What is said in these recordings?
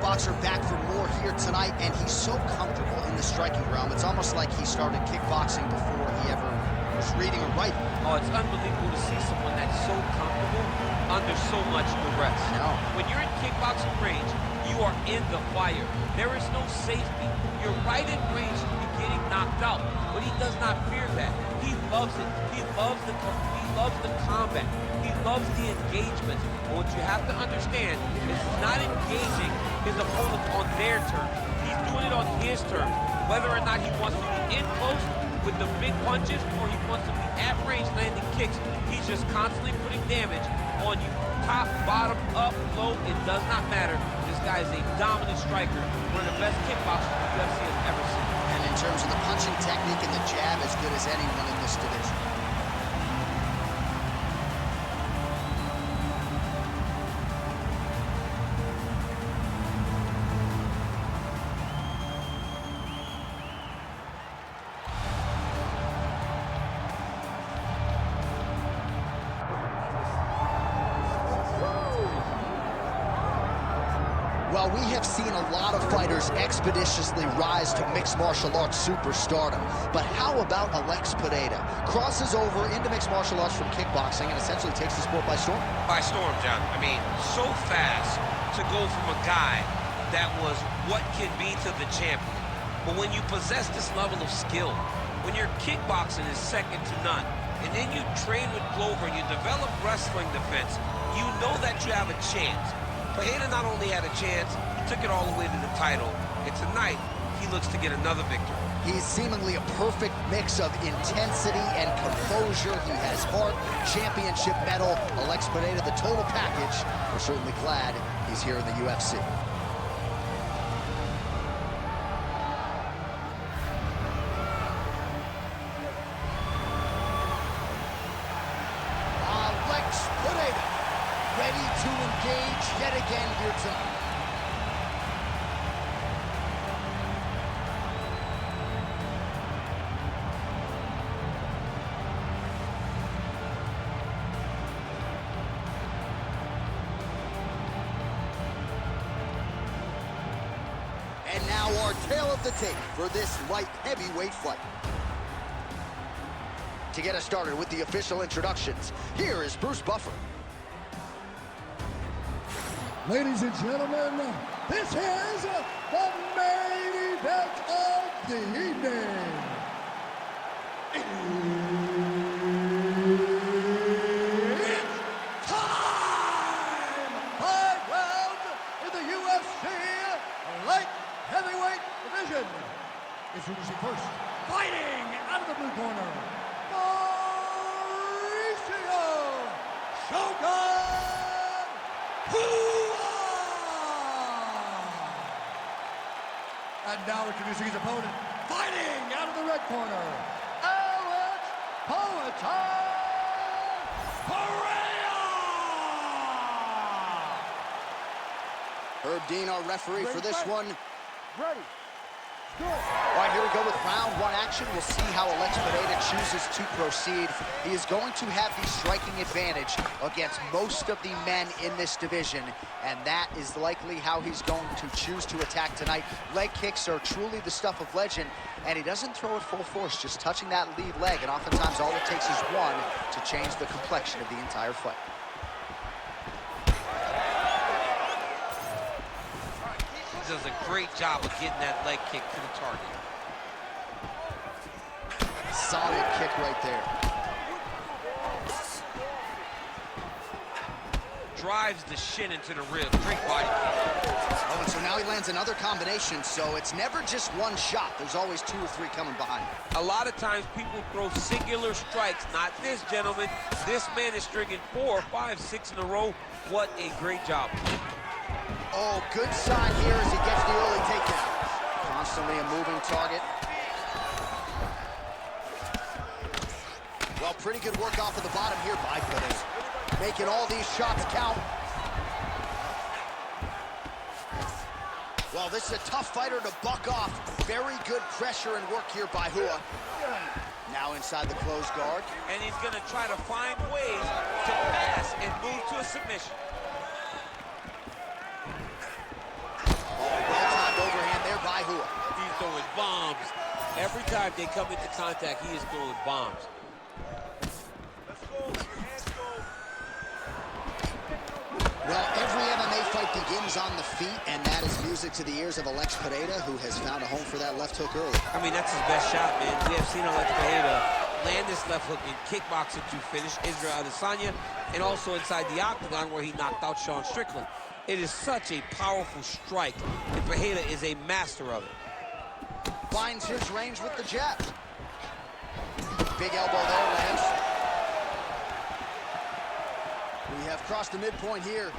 kickboxer back for more here tonight, and he's so comfortable in the striking realm. It's almost like he started kickboxing before he ever was reading or writing. Oh, it's unbelievable to see someone that's so comfortable under so much duress. I know. When you're in kickboxing range, you are in the fire. There is no safety. You're right in range to be getting knocked out, but he does not fear that. He loves it. He loves the combat. He loves the engagement. But what you have to understand is he's not engaging his opponent on their terms. He's doing it on his terms. Whether or not he wants to be in close with the big punches or he wants to be at range landing kicks, he's just constantly putting damage on you. Top, bottom, up, low, it does not matter. This guy is a dominant striker, one of the best kickboxers the UFC has ever seen. And in terms of the punching technique and the jab, as good as anyone in this division. Well, we have seen a lot of fighters expeditiously rise to mixed martial arts superstardom. But how about Alex Pereira? Crosses over into mixed martial arts from kickboxing and essentially takes the sport by storm? By storm, John. I mean, so fast to go from a guy that was what can be to the champion. But when you possess this level of skill, when your kickboxing is second to none, and then you train with Glover and you develop wrestling defense, you know that you have a chance. Pereira not only had a chance, he took it all the way to the title. And tonight, he looks to get another victory. He's seemingly a perfect mix of intensity and composure. He has heart, championship medal, Alex Pereira, the total package. We're certainly glad he's here in the UFC. Alex Pereira, ready to engage yet again here tonight. And now our tale of the tape for this light heavyweight fight. To get us started with the official introductions, here is Bruce Buffer. Ladies and gentlemen, this is the main event of the evening. It's time! 5 rounds in the UFC light heavyweight division. Introducing first, fighting out of the blue corner, Mauricio Shogun. And now introducing his opponent, fighting out of the red corner, Alex Pereira! Herb Dean, our referee for this one. Ready. Good. All right, here we go with round one action. We'll see how Alex Pereira chooses to proceed. He is going to have the striking advantage against most of the men in this division, and that is likely how he's going to choose to attack tonight. Leg kicks are truly the stuff of legend, and he doesn't throw it full force, just touching that lead leg, and oftentimes all it takes is one to change the complexion of the entire fight. Does a great job of getting that leg kick to the target. Solid kick right there. Drives the shin into the ribs. Great body kick. Oh, and so now he lands another combination, so it's never just one shot. There's always 2 or 3 coming behind. A lot of times people throw singular strikes. Not this gentleman. This man is stringing 4, 5, 6 in a row. What a great job. Oh, good sign here as he gets the early takedown. Constantly a moving target. Well, pretty good work off of the bottom here by Pereira. Making all these shots count. Well, this is a tough fighter to buck off. Very good pressure and work here by Hua. Now inside the closed guard. And he's going to try to find ways to pass and move to a submission. Anytime they come into contact, he is throwing bombs. Well, every MMA fight begins on the feet, and that is music to the ears of Alex Pereira, who has found a home for that left hook early. I mean, that's his best shot, man. We have seen Alex Pereira land this left hook in kickboxing to finish Israel Adesanya, and also inside the octagon where he knocked out Sean Strickland. It is such a powerful strike, and Pereira is a master of it. Finds his range with the jab. Big elbow there, lands. We have crossed the midpoint here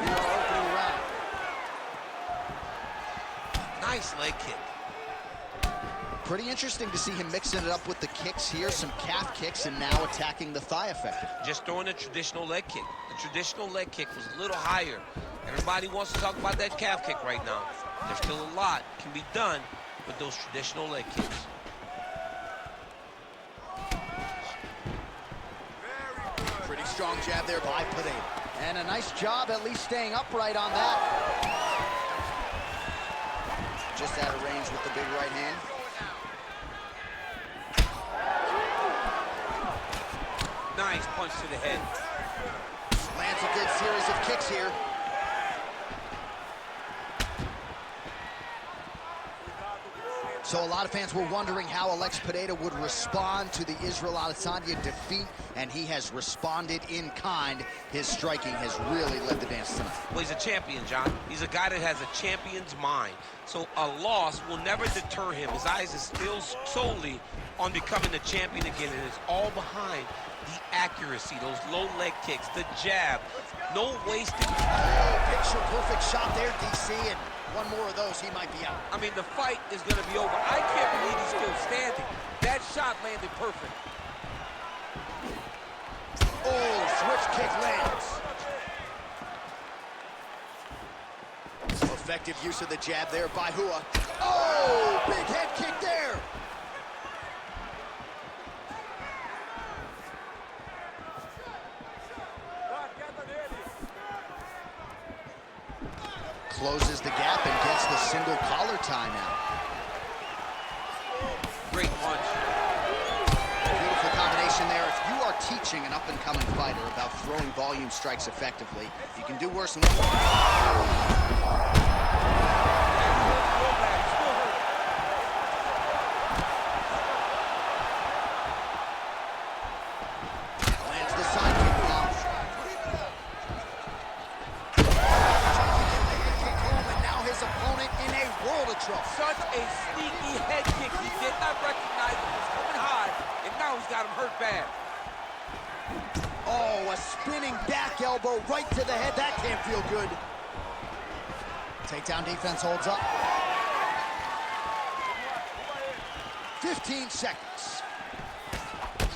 in our opening round. Nice leg kick. Pretty interesting to see him mixing it up with the kicks here, some calf kicks, and now attacking the thigh effectively. Just throwing a traditional leg kick. The traditional leg kick was a little higher. Everybody wants to talk about that calf kick right now. There's still a lot can be done with those traditional leg kicks. Pretty strong jab there by Pereira. And a nice job at least staying upright on that. Just out of range with the big right hand. Nice punch to the head. Lands a good series of kicks here. So a lot of fans were wondering how Alex Pereira would respond to the Israel Adesanya defeat, and he has responded in kind. His striking has really led the dance tonight. Well, he's a champion, John. He's a guy that has a champion's mind. So a loss will never deter him. His eyes is still solely on becoming a champion again, and it's all behind the accuracy, those low leg kicks, the jab, no wasted. Picture perfect shot there, DC, and one more of those, he might be out. I mean, the fight is going to be over. I can't believe he's still standing. That shot landed perfect. Oh, switch kick lands. Effective use of the jab there by Hua. Oh, big head kick there. Closes the gap and gets the single collar tie now. Great punch. Beautiful combination there. If you are teaching an up-and-coming fighter about throwing volume strikes effectively, you can do worse than lands the side kick now. Opponent in a world of trouble. Such a sneaky head kick. He did not recognize it was coming high, and now he's got him hurt bad. Oh, a spinning back elbow right to the head. That can't feel good. Takedown defense holds up. 15 seconds.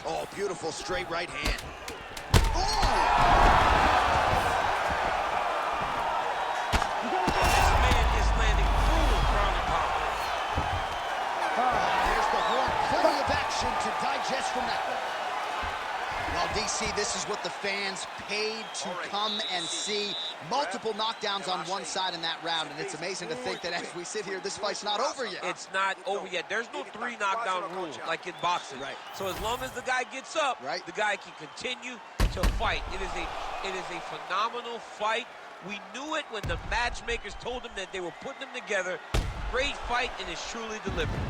Oh, beautiful straight right hand. Oh! To digest from that one. Well, DC, this is what the fans paid to come and see. Multiple knockdowns on one side in that round, and it's amazing to think that as we sit here, this fight's not over yet. It's not over yet. There's no 3 knockdown rule like in boxing. Right. So as long as the guy gets up, the guy can continue to fight. It is a phenomenal fight. We knew it when the matchmakers told them that they were putting them together. Great fight, and it's truly delivered.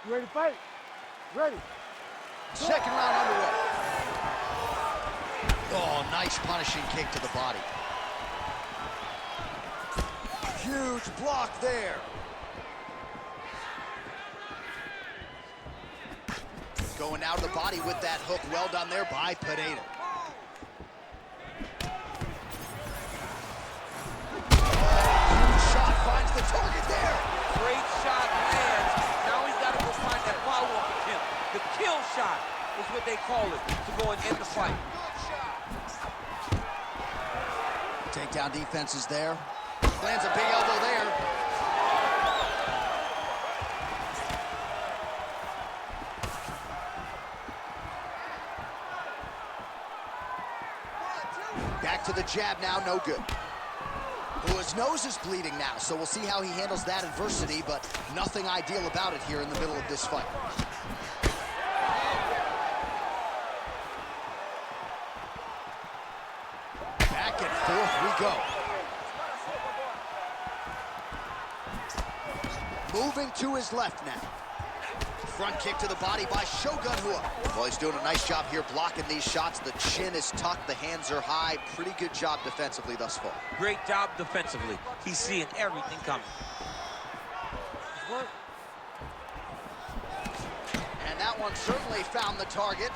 You ready to fight? Ready. Second round underway. Oh, nice punishing kick to the body. Huge block there. Going out of the body with that hook. Well done there by Pereira. Huge shot finds the target there. Great shot lands. Now he's got to go find that follow-up attempt. The kill shot is what they call it, to go and end the fight. Takedown defense is there. Lands a big elbow there. to the jab now, no good. Well, his nose is bleeding now, so we'll see how he handles that adversity, but nothing ideal about it here in the middle of this fight. Back and forth we go. Moving to his left now. Front kick to the body by Shogun Rua. Well, he's doing a nice job here blocking these shots. The chin is tucked, the hands are high. Pretty good job defensively thus far. Great job defensively. He's seeing everything coming. And that one certainly found the target.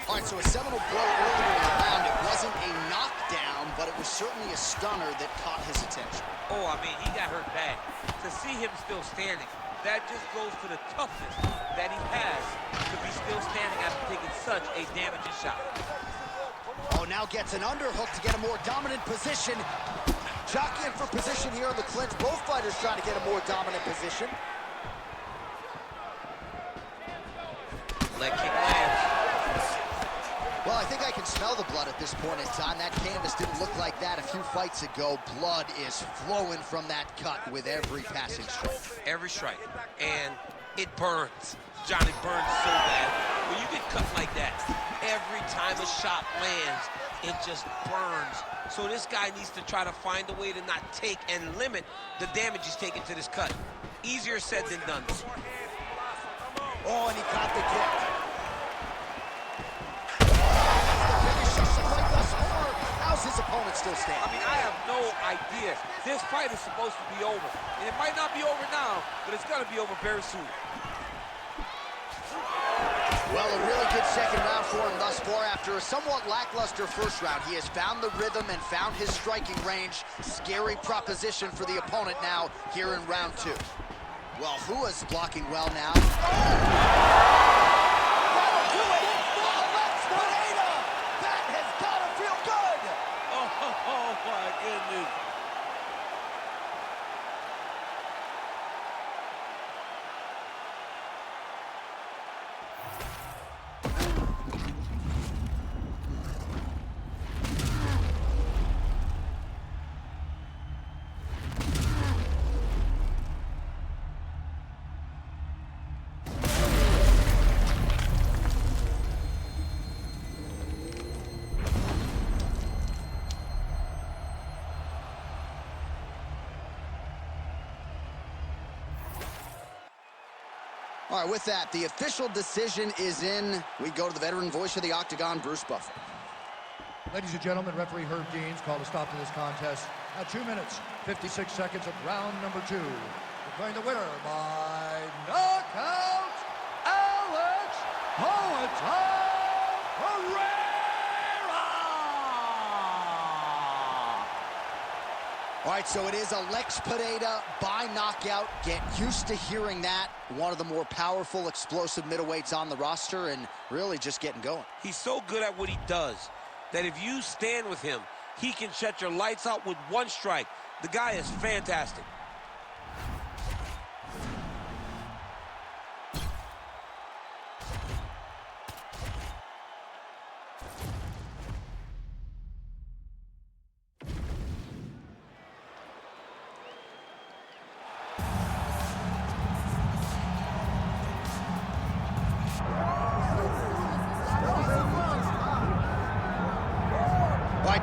All right, so a seminal blow earlier in the round. It wasn't a knockdown, but it was certainly a stunner that caught his attention. Oh, I mean, he got hurt bad. To see him still standing, that just goes to the toughness that he has to be still standing after taking such a damaging shot. Oh, now gets an underhook to get a more dominant position. Jockeying for position here in the clinch. Both fighters trying to get a more dominant position. Leg kick lands. Well, I think I can smell the blood at this point in time. That canvas didn't look like that a few fights ago. Blood is flowing from that cut with every passing strike. Every strike. And it burns. Johnny burns so bad. When you get cut like that, every time a shot lands, it just burns. So this guy needs to try to find a way to not take and limit the damage he's taking to this cut. Easier said than done. Oh, and he caught the kick. How's his opponent still standing? I mean, I have no idea. This fight is supposed to be over. And it might not be over now, but it's going to be over very soon. Well, a really good second round for him thus far. After a somewhat lackluster first round, he has found the rhythm and found his striking range. Scary proposition for the opponent now here in round two. Well, Rua's blocking well now. That'll do it! That has got to feel good! Oh my goodness. All right, with that, the official decision is in. We go to the veteran voice of the Octagon, Bruce Buffer. Ladies and gentlemen, referee Herb Deans called a stop to this contest at 2 minutes, 56 seconds of round number 2. Declaring the winner by knockout, Alex Herrera! All right, so it is Alex Pereira by knockout. Get used to hearing that. One of the more powerful, explosive middleweights on the roster, and really just getting going. He's so good at what he does that if you stand with him, he can shut your lights out with one strike. The guy is fantastic.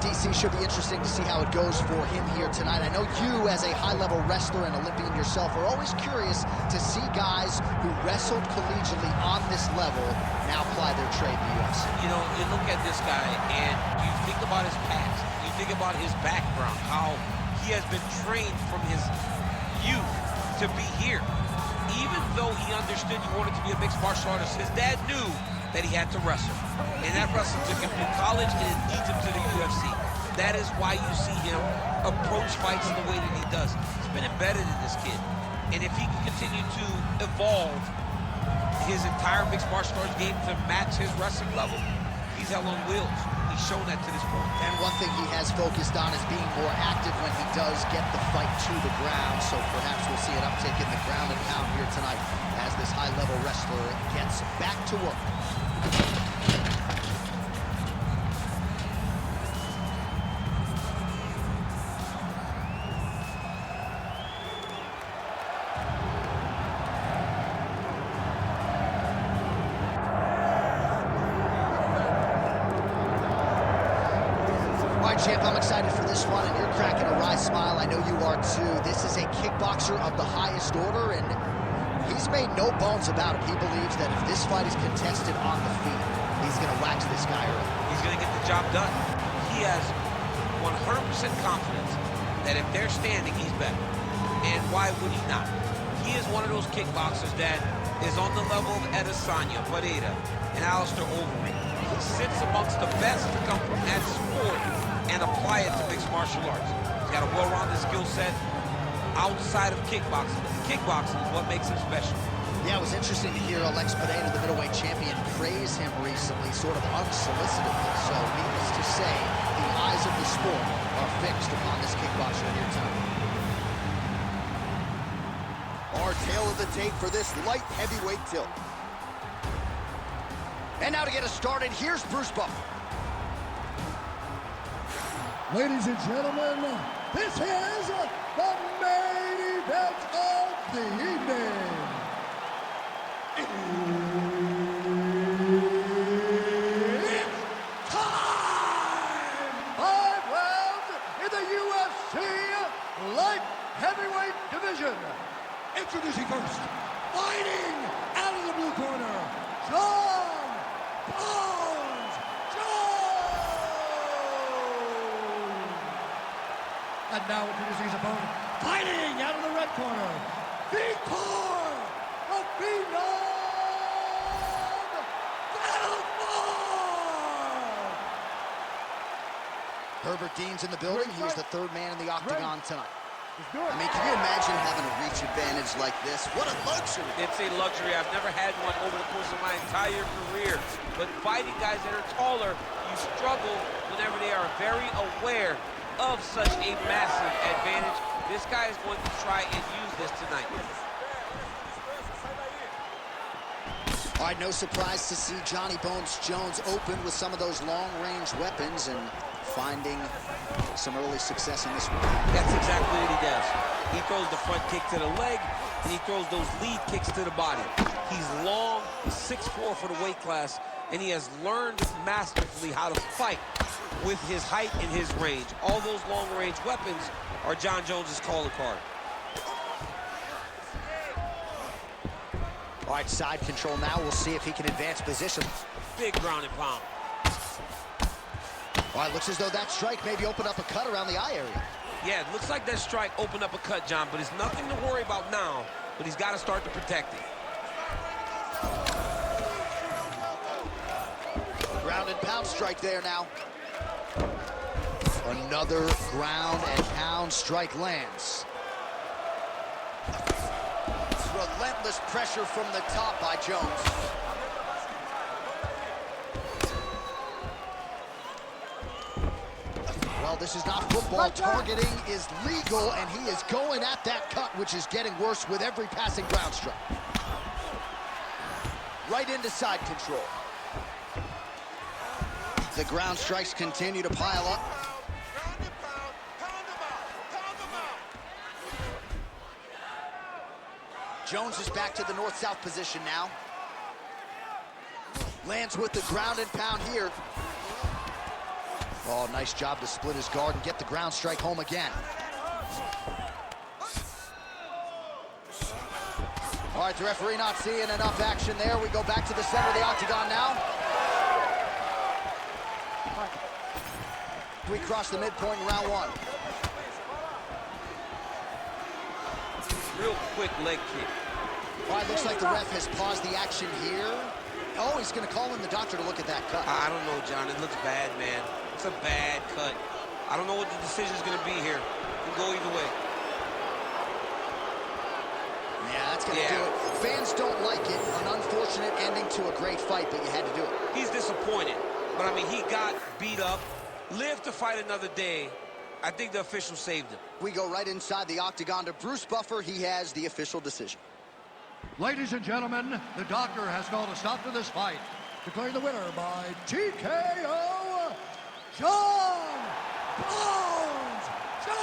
DC, should be interesting to see how it goes for him here tonight. I know you, as a high-level wrestler and Olympian yourself, are always curious to see guys who wrestled collegiately on this level now apply their trade in the UFC. You know, you look at this guy and you think about his past, you think about his background, how he has been trained from his youth to be here. Even though he understood he wanted to be a mixed martial artist, his dad knew that he had to wrestle. And that wrestling took him to college and it leads him to the UFC. That is why you see him approach fights in the way that he does. It's been embedded in this kid. And if he can continue to evolve his entire mixed martial arts game to match his wrestling level, he's hell on wheels. He's shown that to this point. And one thing he has focused on is being more active when he does get the fight to the ground. So perhaps we'll see an uptick in the ground and pound here tonight as this high-level wrestler gets back to work. Champ, I'm excited for this one, and you're cracking a wry smile. I know you are too. This is a kickboxer of the highest order, and he's made no bones about it. He believes that if this fight is contested on the feet, he's going to wax this guy early. He's going to get the job done. He has 100% confidence that if they're standing, he's better. And why would he not? He is one of those kickboxers that is on the level of Adesanya, Pereira, and Alistair Overeem. He sits amongst the best to come from that sport and apply it to mixed martial arts. He's got a well-rounded skill set outside of kickboxing. Kickboxing is what makes him special. Yeah, it was interesting to hear Alex Pereira, the middleweight champion, praise him recently, sort of unsolicitedly. So, needless to say, the eyes of the sport are fixed upon this kickboxer here tonight. Our tail of the tape for this light heavyweight tilt. And now to get us started, here's Bruce Buffer. Ladies and gentlemen, this is the main event of the evening. It's time! 5 rounds in the UFC light heavyweight division. Introducing first, fighting out of the blue corner, John Bones Jones! And now introducing his opponent, fighting out of the red corner, Vitor the Phenom Belfort! Herbert Dean's in the building. He's the third man in the octagon tonight. I mean, can you imagine having a reach advantage like this? What a luxury. It's a luxury. I've never had one over the course of my entire career. But fighting guys that are taller, you struggle whenever they are very aware of such a massive advantage. This guy is going to try and use this tonight. All right, no surprise to see Johnny Bones Jones open with some of those long-range weapons and finding some early success in this one. That's exactly what he does. He throws the front kick to the leg, and he throws those lead kicks to the body. He's long, 6'4" for the weight class, and he has learned masterfully how to fight with his height and his range. All those long-range weapons are John Jones's calling card. All right, side control now. We'll see if he can advance position. Big ground and pound. All right, looks as though that strike maybe opened up a cut around the eye area. Yeah, it looks like that strike opened up a cut, John, but it's nothing to worry about now, but he's got to start to protect it. Ground and pound strike there now. Another ground and pound strike lands. Relentless pressure from the top by Jones. Well, this is not football. Targeting is legal, and he is going at that cut, which is getting worse with every passing ground strike. Right into side control. The ground strikes continue to pile up. Jones is back to the north-south position now. Lands with the ground and pound here. Oh, nice job to split his guard and get the ground strike home again. All right, the referee not seeing enough action there. We go back to the center of the octagon now. We cross the midpoint in round one. Real quick leg kick. All right, looks like the ref has paused the action here. Oh, he's going to call in the doctor to look at that cut. I don't know, John. It looks bad, man. It's a bad cut. I don't know what the decision is going to be here. It can go either way. Yeah, that's going to do it. Fans don't like it. An unfortunate ending to a great fight, but you had to do it. He's disappointed. But, I mean, he got beat up, lived to fight another day. I think the official saved him. We go right inside the octagon to Bruce Buffer. He has the official decision. Ladies and gentlemen, the doctor has called a stop to this fight, declaring the winner by TKO, John Bones Jones!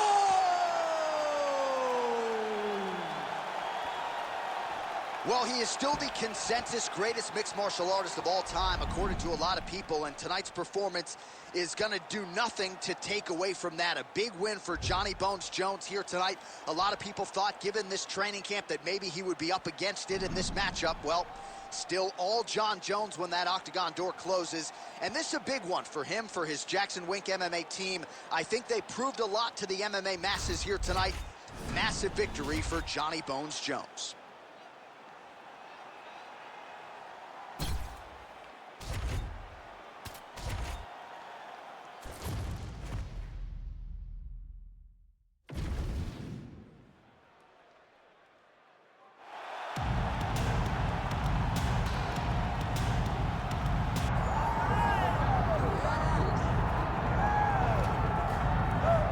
Well, he is still the consensus greatest mixed martial artist of all time, according to a lot of people, and tonight's performance is going to do nothing to take away from that. A big win for Johnny Bones Jones here tonight. A lot of people thought, given this training camp, that maybe he would be up against it in this matchup. Well, still all John Jones when that octagon door closes. And this is a big one for him, for his Jackson Wink MMA team. I think they proved a lot to the MMA masses here tonight. Massive victory for Johnny Bones Jones.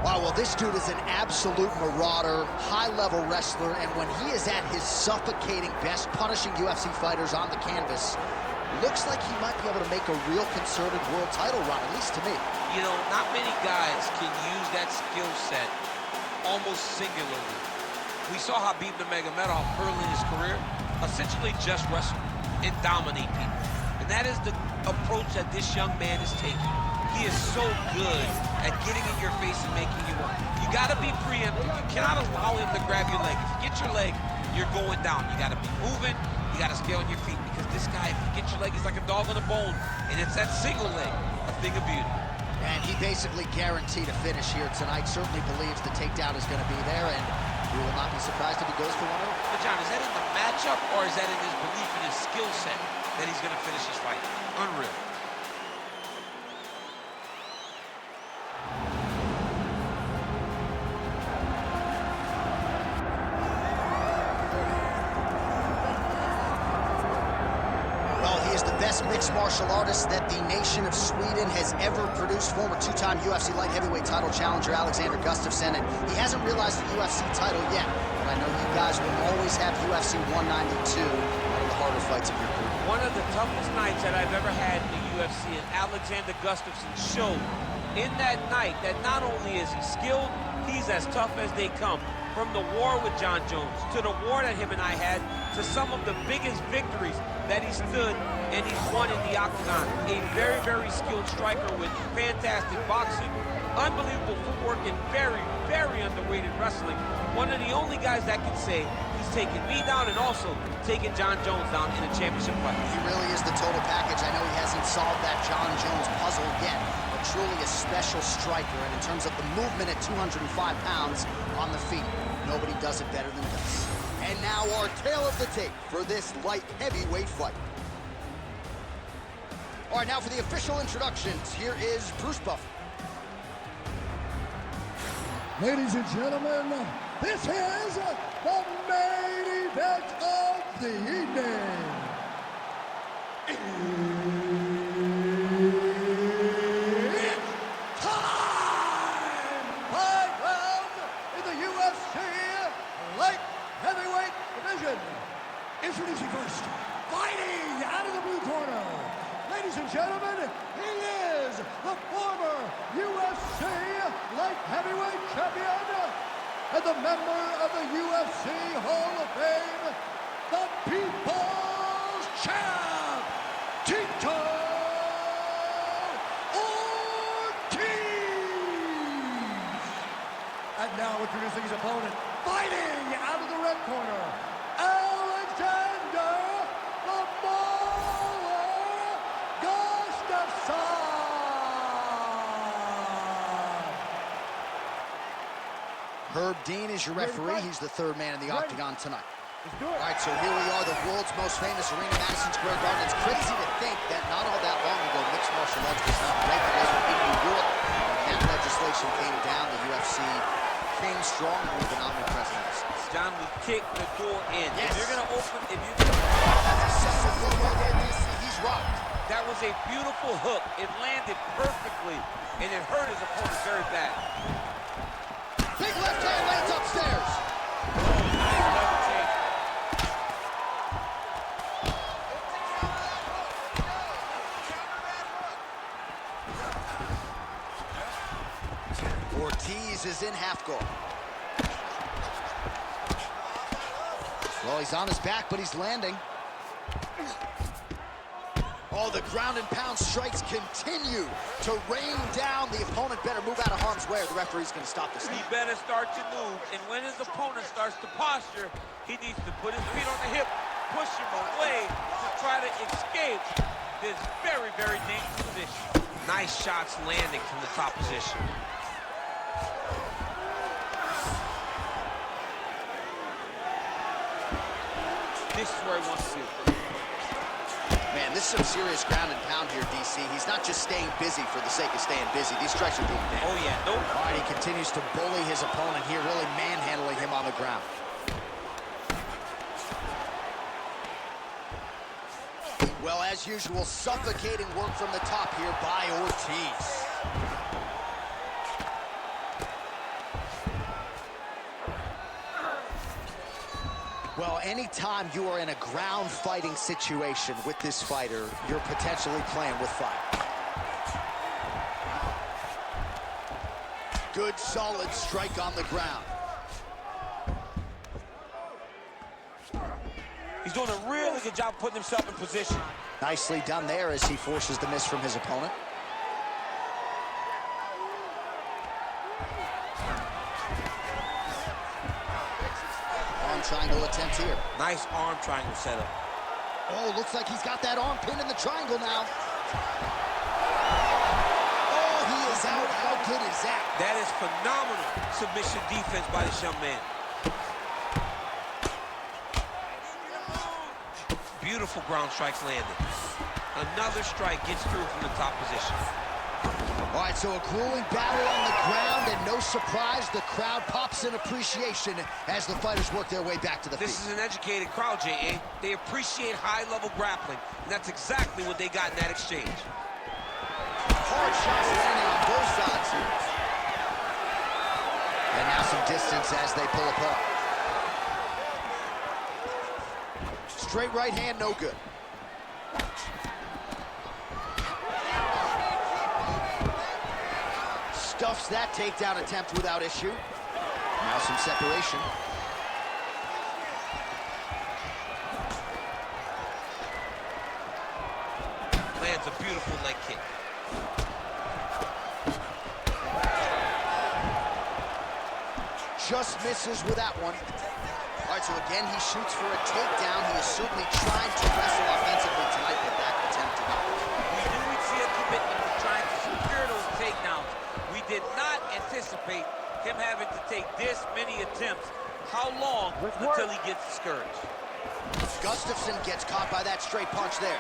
Well, this dude is an absolute marauder, high-level wrestler, and when he is at his suffocating best, punishing UFC fighters on the canvas, looks like he might be able to make a real concerted world title run, at least to me. You know, not many guys can use that skill set almost singularly. We saw Khabib Nurmagomedov early in his career essentially just wrestle and dominate people. And that is the approach that this young man is taking. He is so good at getting in your face and making you work. You got to be preemptive. You cannot allow him to grab your leg. If you get your leg, you're going down. You got to be moving. You got to stay on your feet, because this guy, if you get your leg, he's like a dog on a bone, and it's that single leg, a thing of beauty. And he basically guaranteed a finish here tonight. Certainly believes the takedown is going to be there, and we will not be surprised if he goes for one of them. But John, is that in the matchup, or is that in his belief in his skill set that he's going to finish this fight? Unreal. Best mixed martial artist that the nation of Sweden has ever produced. Former two-time UFC light heavyweight title challenger Alexander Gustafsson, and he hasn't realized the UFC title yet, but I know you guys will always have UFC 192, one of the harder fights of your career. One of the toughest nights that I've ever had in the UFC, and Alexander Gustafsson showed in that night that not only is he skilled, he's as tough as they come. From the war with John Jones, to the war that him and I had, to some of the biggest victories that he stood and he's won in the octagon. A very, very skilled striker with fantastic boxing, unbelievable footwork, and very, very underrated wrestling. One of the only guys that can say he's taken me down and also taken John Jones down in a championship fight. He really is the total package. I know he hasn't solved that John Jones puzzle yet, but truly a special striker. And in terms of the movement at 205 pounds on the feet, nobody does it better than Gus. And now our tale of the tape for this light heavyweight fight. All right, now for the official introductions, here is Bruce Buffer. Ladies and gentlemen, this is the main event of the evening. It's time! 5 rounds in the UFC light heavyweight division. Introducing first, fighting out of the blue corner. Ladies and gentlemen, he is the former UFC light heavyweight champion and the member of the UFC Hall of Fame, the People's Champ, Tito Ortiz. And now introducing his opponent, fighting out of the red corner, Alexander the Mauler Gustafsson. Herb Dean is your referee. He's the third man in the octagon tonight. All right, so here we are, the world's most famous arena, Madison Square Garden. It's crazy to think that not all that long ago, mixed martial arts was not regulated in New York. When that legislation came down, the UFC came strong with an omnipresent. John, we kick the door in. Yes. If you're going to open, He's rocked. that was a beautiful hook. It landed perfectly, and it hurt his opponent very bad. Big left hand lands upstairs. Ortiz is in half guard. Well, he's on his back, but he's landing. Oh, the ground and pound strikes continue to rain down. The opponent better move out of harm's way or the referee's going to stop this. He better start to move, and when his opponent starts to posture, he needs to put his feet on the hip, push him away to try to escape this very, very dangerous position. Nice shots landing from the top position. This is where he wants to be. Man, this is some serious ground and pound here, DC. He's not just staying busy for the sake of staying busy. These strikes are doing damage. Oh, yeah. Nope. All right, he continues to bully his opponent here, really manhandling him on the ground. Well, as usual, suffocating work from the top here by Ortiz. Well, anytime you are in a ground fighting situation with this fighter, you're potentially playing with fire. Good, solid strike on the ground. He's doing a really good job putting himself in position. Nicely done there as he forces the miss from his opponent. Arm triangle attempt here. Nice arm triangle setup. Oh, looks like he's got that arm pinned in the triangle now. Oh, he is out. How good is that? That is phenomenal submission defense by this young man. Beautiful ground strikes landed. Another strike gets through from the top position. All right, so a grueling battle on the ground, and no surprise, the crowd pops in appreciation as the fighters work their way back to the feet. This is an educated crowd, J.A. They appreciate high-level grappling, and that's exactly what they got in that exchange. Hard shots landing on both sides here. And now some distance as they pull apart. Straight right hand, no good. Stuffs that takedown attempt without issue. Now some separation. Lands a beautiful leg kick. Just misses with that one. All right, so again, he shoots for a takedown. He is certainly trying to wrestle offensively tonight, but that attempt did not work. We knew we'd see a commitment to trying to secure those takedowns. We did not anticipate him having to take this many attempts. How long until he gets discouraged? Gustafsson gets caught by that straight punch there.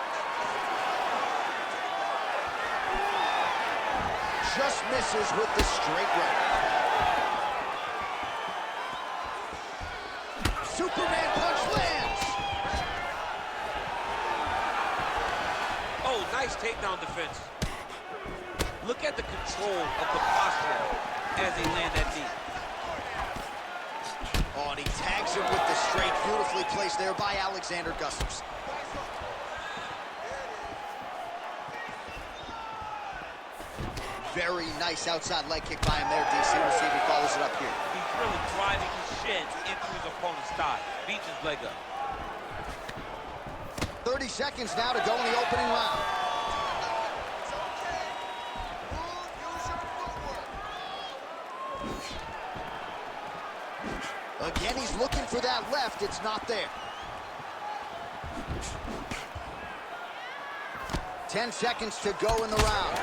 Just misses with the straight right. Superman punch lands. Oh, nice takedown defense. Look at the control of the posture as they land that knee. Oh, and he tags him with the straight, beautifully placed there by Alexander Gustafsson. Very nice outside leg kick by him there, DC. We'll see if he follows it up here. He's really driving his shins into his opponent's thigh. Beats his leg up. 30 seconds now to go in the opening round. Again, he's looking for that left. It's not there. 10 seconds to go in the round.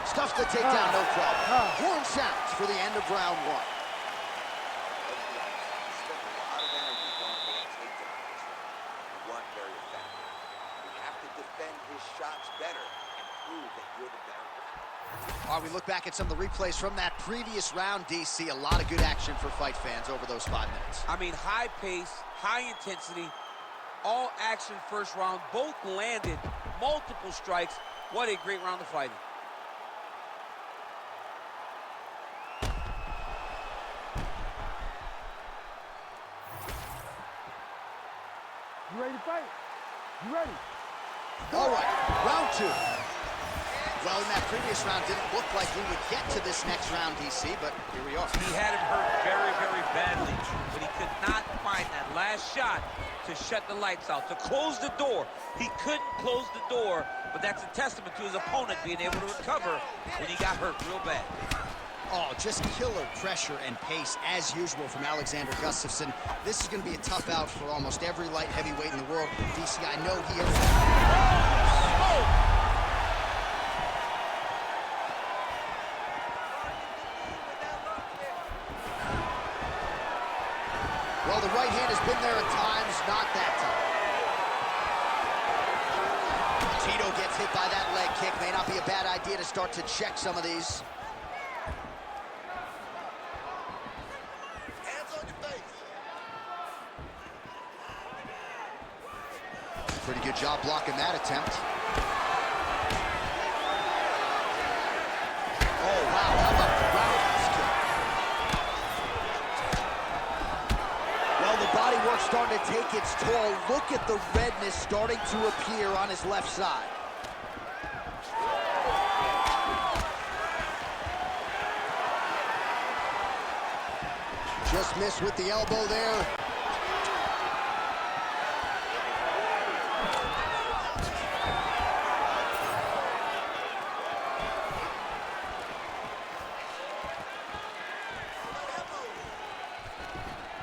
Stuffs the takedown, no problem. Horn sounds for the end of round one. All right, we look back at some of the replays from that previous round, DC. A lot of good action for fight fans over those 5 minutes. I mean, high pace, high intensity, all action first round. Both landed multiple strikes. What a great round of fighting. You ready to fight? You ready? All right, round 2. Well, in that previous round, didn't look like we would get to this next round, DC, but here we are. He had him hurt very, very badly, but he could not find that last shot to shut the lights out, to close the door. He couldn't close the door, but that's a testament to his opponent being able to recover when he got hurt real bad. Oh, just killer pressure and pace, as usual, from Alexander Gustafsson. This is going to be a tough out for almost every light heavyweight in the world. DC, I know he is... Oh! Well, the right hand has been there at times, not that time. Tito gets hit by that leg kick. May not be a bad idea to start to check some of these. Hands on your face. Pretty good job blocking that attempt. Oh, wow, how about the roundhouse kick? Well, the bodywork's starting to take its toll. Look at the redness starting to appear on his left side. Just missed with the elbow there.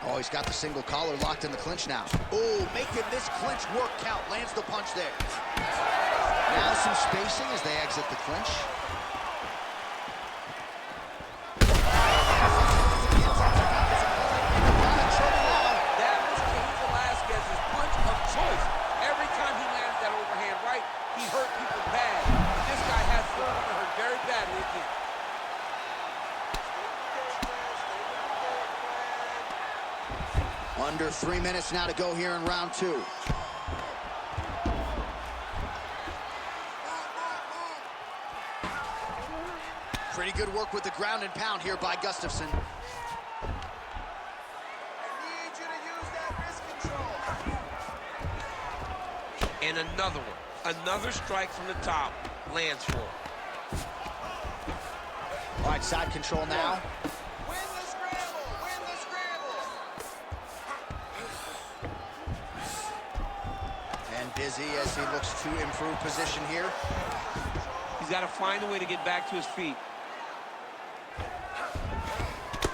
Oh, he's got the single collar locked in the clinch now. Oh, making this clinch work count. Lands the punch there. Now some spacing as they exit the clinch. That was Cain Velasquez's punch of choice. Every time he lands that overhand right, he hurt people bad. But this guy has to hurt very badly again. Under 3 minutes now to go here in round two. Pretty good work with the ground and pound here by Gustafsson. And another one. Another strike from the top lands for him. All right, side control now. Win the scramble! Win the scramble! And busy as he looks to improve position here. He's got to find a way to get back to his feet.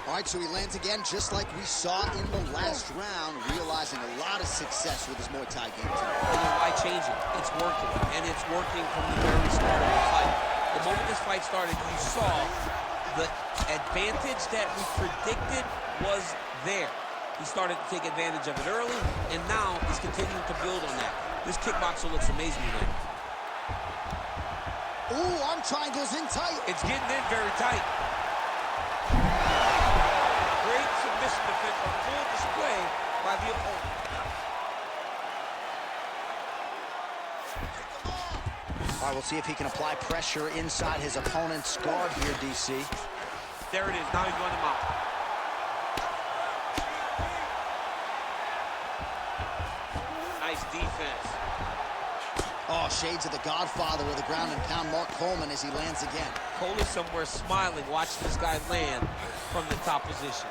All right, so he lands again, just like we saw in the last round, realizing a lot of success with his Muay Thai game tonight. You know, why change it? It's working, and it's working from the very start of the fight. The moment this fight started, you saw the advantage that we predicted was there. He started to take advantage of it early, and now he's continuing to build on that. This kickboxer looks amazing tonight. Ooh, arm triangles in tight. It's getting in very tight. Great submission defense on full display by the opponent. All right, we'll see if he can apply pressure inside his opponent's guard here, DC. There it is. Now he's going to mount. Nice defense. Oh, shades of the godfather of the ground and pound, Mark Coleman, as he lands again. Cole is somewhere smiling, watching this guy land from the top position.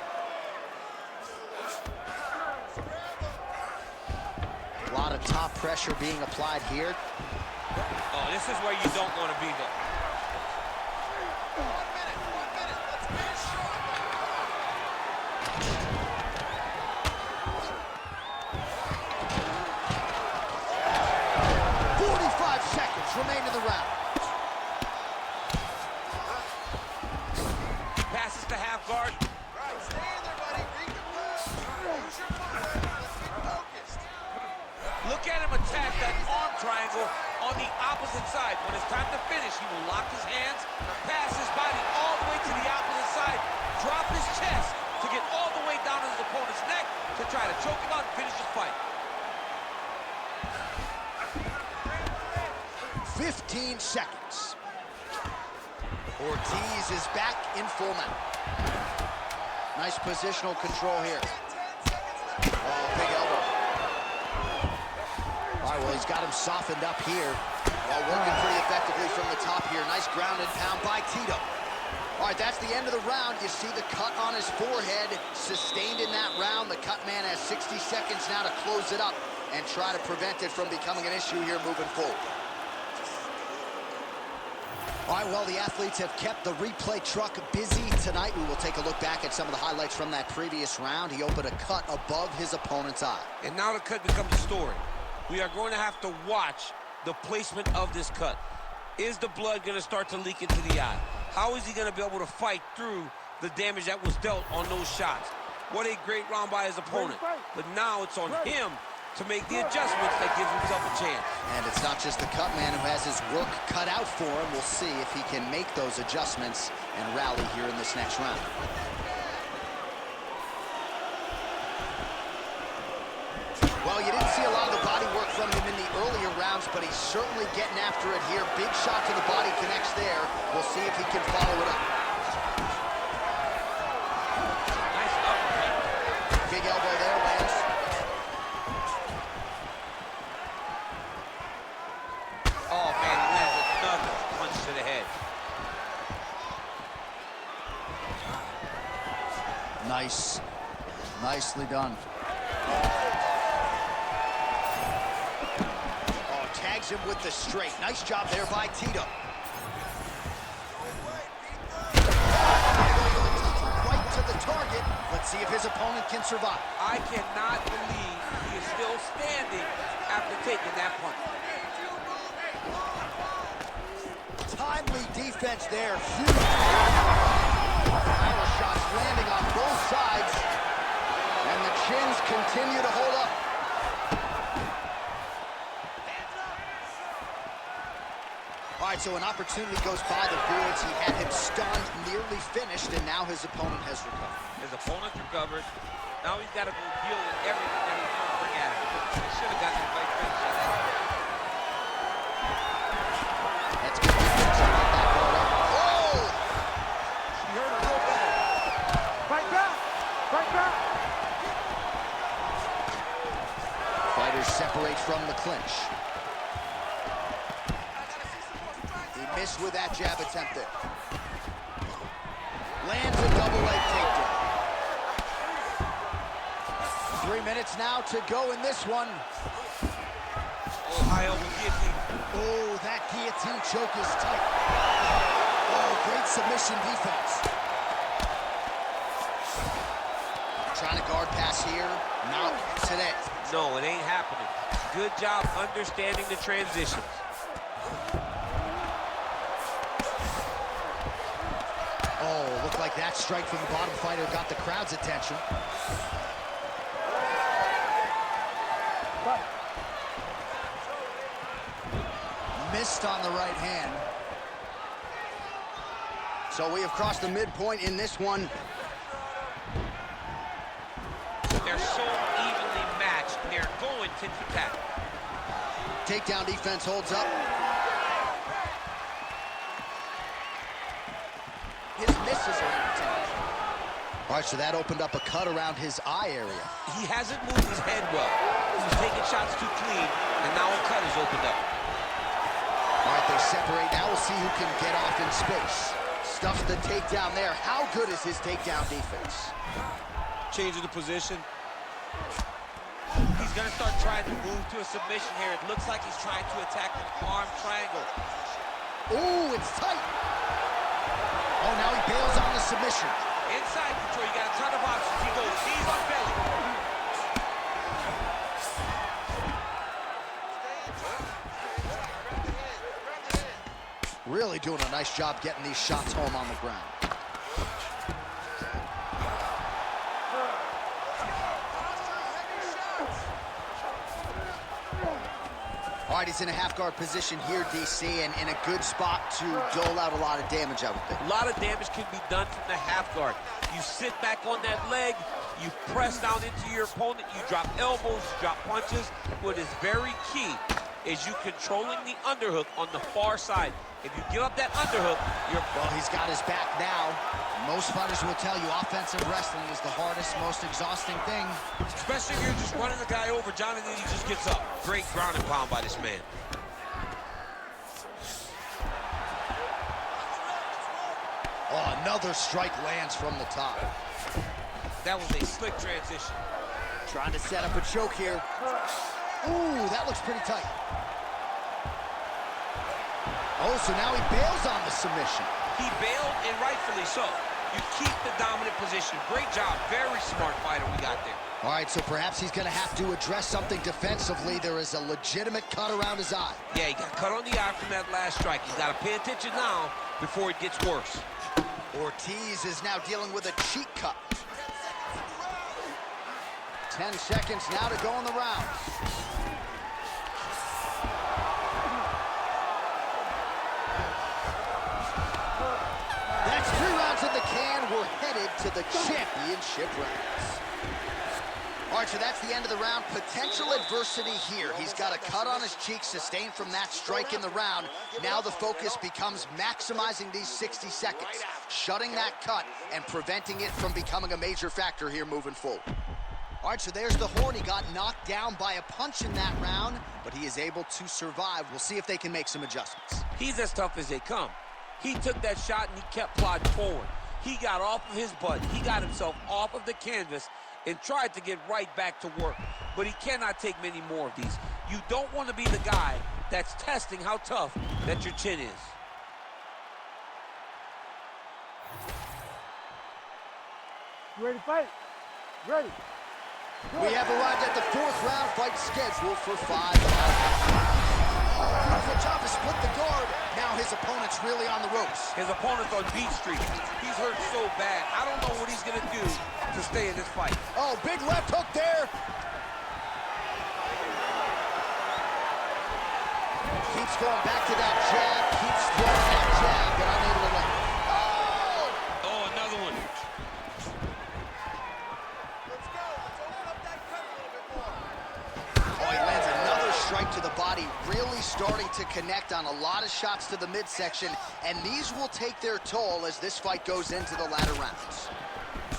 A lot of top pressure being applied here. Oh, this is where you don't want to be, though. 1 minute, let's finish strong. 45 seconds remain in the round. Passes to half guard. Right, stay in there, buddy. Recompose. Use your footwork. Let's get focused. Look at him attack that arm triangle on the opposite side. When it's time to finish, he will lock his hands, pass his body all the way to the opposite side, drop his chest to get all the way down to his opponent's neck to try to choke him out and finish his fight. 15 seconds. Ortiz is back in full mount. Nice positional control here. 10 seconds left. Oh, big elbow. All right, well, he's got him softened up here. Well, working pretty effectively from the top here. Nice ground and pound by Tito. All right, that's the end of the round. You see the cut on his forehead, sustained in that round. The cut man has 60 seconds now to close it up and try to prevent it from becoming an issue here moving forward. All right, well, the athletes have kept the replay truck busy tonight. We will take a look back at some of the highlights from that previous round. He opened a cut above his opponent's eye. And now the cut becomes a story. We are going to have to watch the placement of this cut. Is the blood going to start to leak into the eye? How is he going to be able to fight through the damage that was dealt on those shots? What a great round by his opponent. But now it's on him to make the adjustments that gives himself a chance. And it's not just the cut man who has his work cut out for him. We'll see if he can make those adjustments and rally here in this next round. Well, you didn't see a lot of the body work from him in the earlier rounds, but he's certainly getting after it here. Big shot to the body connects there. We'll see if he can follow it up. Nice uppercut. Big elbow there, Lance. Oh, man, he lands another punch to the head. Nice. Nicely done. Oh, tags him with the straight. Nice job there by Tito. Right to the target. Let's see if his opponent can survive. I cannot believe he is still standing after taking that punch. Timely defense there. Huge. Power shots landing on both sides. And the chins continue to hold up. All right, so an opportunity goes by the boards. He had him stunned, nearly finished, and now his opponent has recovered. His opponent's recovered. Now he's got to go deal with everything that he's going to bring at him. He should have gotten the right finish on that. That's good defense. That guard up. Oh! He hurt a little bit. Fight back! Fight back! Fighters separate from the clinch. He missed with that jab attempt there. Lands a double leg takedown. 3 minutes now to go in this one. Oh, high elbow guillotine. Oh, that guillotine choke is tight. Oh, great submission defense. Trying to guard pass here. Not today. No, it ain't happening. Good job understanding the transitions. Oh, looked like that strike from the bottom fighter got the crowd's attention. Missed on the right hand. So we have crossed the midpoint in this one. They're so evenly matched. They're going tit for tat. Takedown defense holds up. His misses are entertaining. All right, so that opened up a cut around his eye area. He hasn't moved his head well. He was taking shots too clean, and now a cut is opened up. All right, they separate. Now we'll see who can get off in space. Stuffs the takedown there. How good is his takedown defense? Changing the position. He's going to start trying to move to a submission here. It looks like he's trying to attack an arm triangle. Ooh, it's tight. Oh, now he bails on the submission. Inside control, you got a ton of options. He goes knees on belly. Really doing a nice job getting these shots home on the ground. All right, he's in a half-guard position here, DC, and in a good spot to dole out a lot of damage, I would think. A lot of damage can be done from the half guard. You sit back on that leg, you press down into your opponent, you drop elbows, you drop punches. What is very key is you controlling the underhook on the far side. If you give up that underhook, you're... Well, he's got his back now. Most fighters will tell you offensive wrestling is the hardest, most exhausting thing. Especially if you're just running the guy over. Jonathan, he just gets up. Great ground and pound by this man. Oh, another strike lands from the top. That was a slick transition. Trying to set up a choke here. Ooh, that looks pretty tight. Oh, so now he bails on the submission. He bailed, and rightfully so. You keep the dominant position. Great job. Very smart fighter we got there. All right, so perhaps he's going to have to address something defensively. There is a legitimate cut around his eye. Yeah, he got cut on the eye from that last strike. He's got to pay attention now before it gets worse. Ortiz is now dealing with a cheek cut. 10 seconds now to go in the round. That's 3 rounds in the can. We're headed to the championship rounds. All right, so that's the end of the round. Potential adversity here. He's got a cut on his cheek sustained from that strike in the round. Now the focus becomes maximizing these 60 seconds, shutting that cut and preventing it from becoming a major factor here moving forward. All right, so there's the horn. He got knocked down by a punch in that round, but he is able to survive. We'll see if they can make some adjustments. He's as tough as they come. He took that shot and he kept plodding forward. He got off of his butt. He got himself off of the canvas and tried to get right back to work. But he cannot take many more of these. You don't want to be the guy that's testing how tough that your chin is. You ready to fight? Ready. We have arrived at the 4th round fight scheduled for 5 rounds. Beautiful job to split the guard. Now his opponent's really on the ropes. His opponent's on Beat Street. He's hurt so bad. I don't know what he's going to do to stay in this fight. Oh, big left hook there. Keeps going back to that jab. Keeps throwing that jab, but unable to land. Oh, another one. Let's go. Let's open up that cut a little bit more. Oh, he lands another strike to the body, really starting to connect on a lot of shots to the midsection, and these will take their toll as this fight goes into the latter rounds.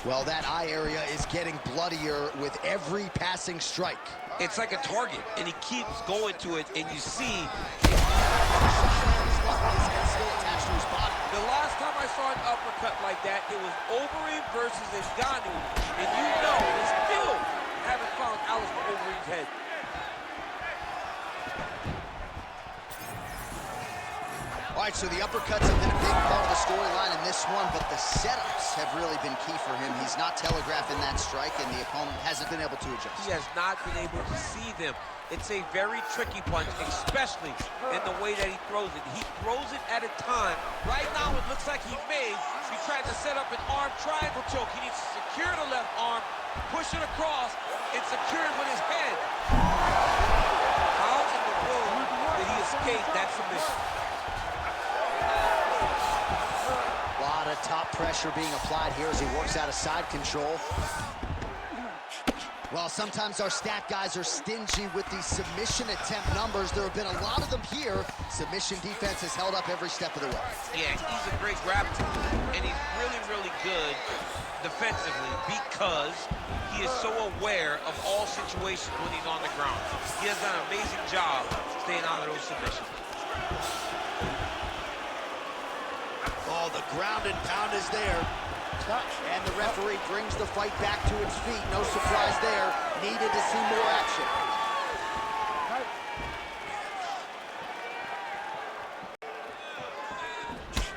Well, that eye area is getting bloodier with every passing strike. It's like a target, and he keeps going to it, and you see Still attached to his body. the last time I saw an uppercut like that, it was Overeem versus Ngannou, and you know they still haven't found Alistair Overeem's head. All right, so the uppercuts have been a big part of the storyline in this one, but the setups have really been key for him. He's not telegraphing that strike, and the opponent hasn't been able to adjust. He has not been able to see them. It's a very tricky punch, especially in the way that he throws it. He throws it at a time. Right now, it looks like he may be trying to set up an arm triangle choke. He needs to secure the left arm, push it across, and secure it with his head. How in the world did he escape that submission? A lot of top pressure being applied here as he works out of side control. Well, sometimes our stat guys are stingy with the submission attempt numbers. There have been a lot of them here. Submission defense has held up every step of the way. Yeah, he's a great grappler, and he's really, really good defensively because he is so aware of all situations when he's on the ground. He has done an amazing job staying out of those submissions. Oh, the ground and pound is there. And the referee brings the fight back to its feet. No surprise there. Needed to see more action.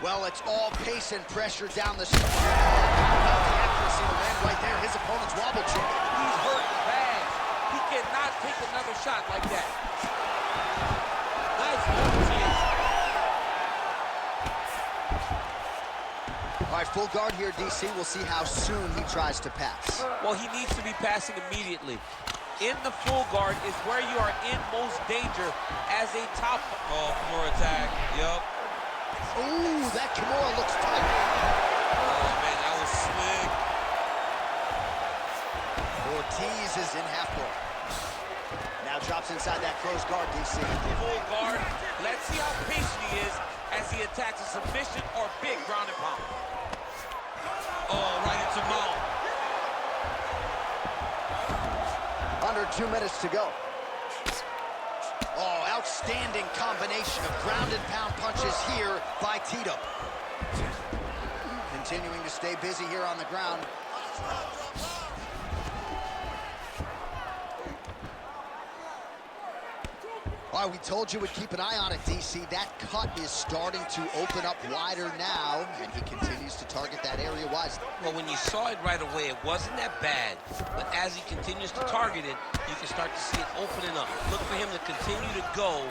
Well, it's all pace and pressure down the stretch. The accuracy to land right there. His opponent's wobble check. He's hurt bad. He cannot take another shot like that. Nice move. All right, full guard here, DC. We'll see how soon he tries to pass. Well, he needs to be passing immediately. In the full guard is where you are in most danger as a top. Oh, more attack. Yup. Ooh, that Kimura looks tight. Oh, man, that was slick. Ortiz is in half guard. Now drops inside that closed guard, DC. Full guard. Let's see how patient he is as he attacks a submission or big ground and pound. Oh, right into mount. Under 2 minutes to go. Oh, outstanding combination of ground and pound punches here by Tito. continuing to stay busy here on the ground. All right, we told you we'd keep an eye on it, DC. That cut is starting to open up wider now, and he continues to target that area wisely. Well, when you saw it right away, it wasn't that bad. But as he continues to target it, you can start to see it opening up. Look for him to continue to go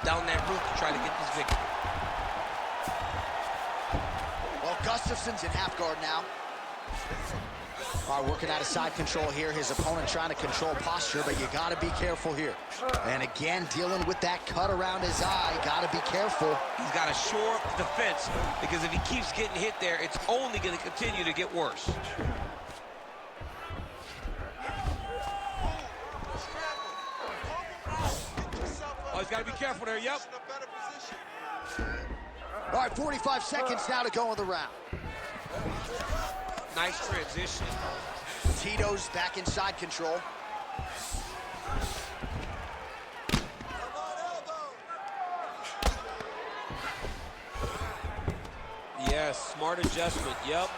down that route to try to get this victory. Well, Gustafson's in half guard now. All right, working out of side control here. His opponent trying to control posture, but you got to be careful here. And again, dealing with that cut around his eye. Got to be careful. He's got to shore up the defense, because if he keeps getting hit there, it's only going to continue to get worse. Oh, he's got to be careful there, yep. All right, 45 seconds now to go in the round. Nice transition. Tito's back in side control. Yes, smart adjustment, yep.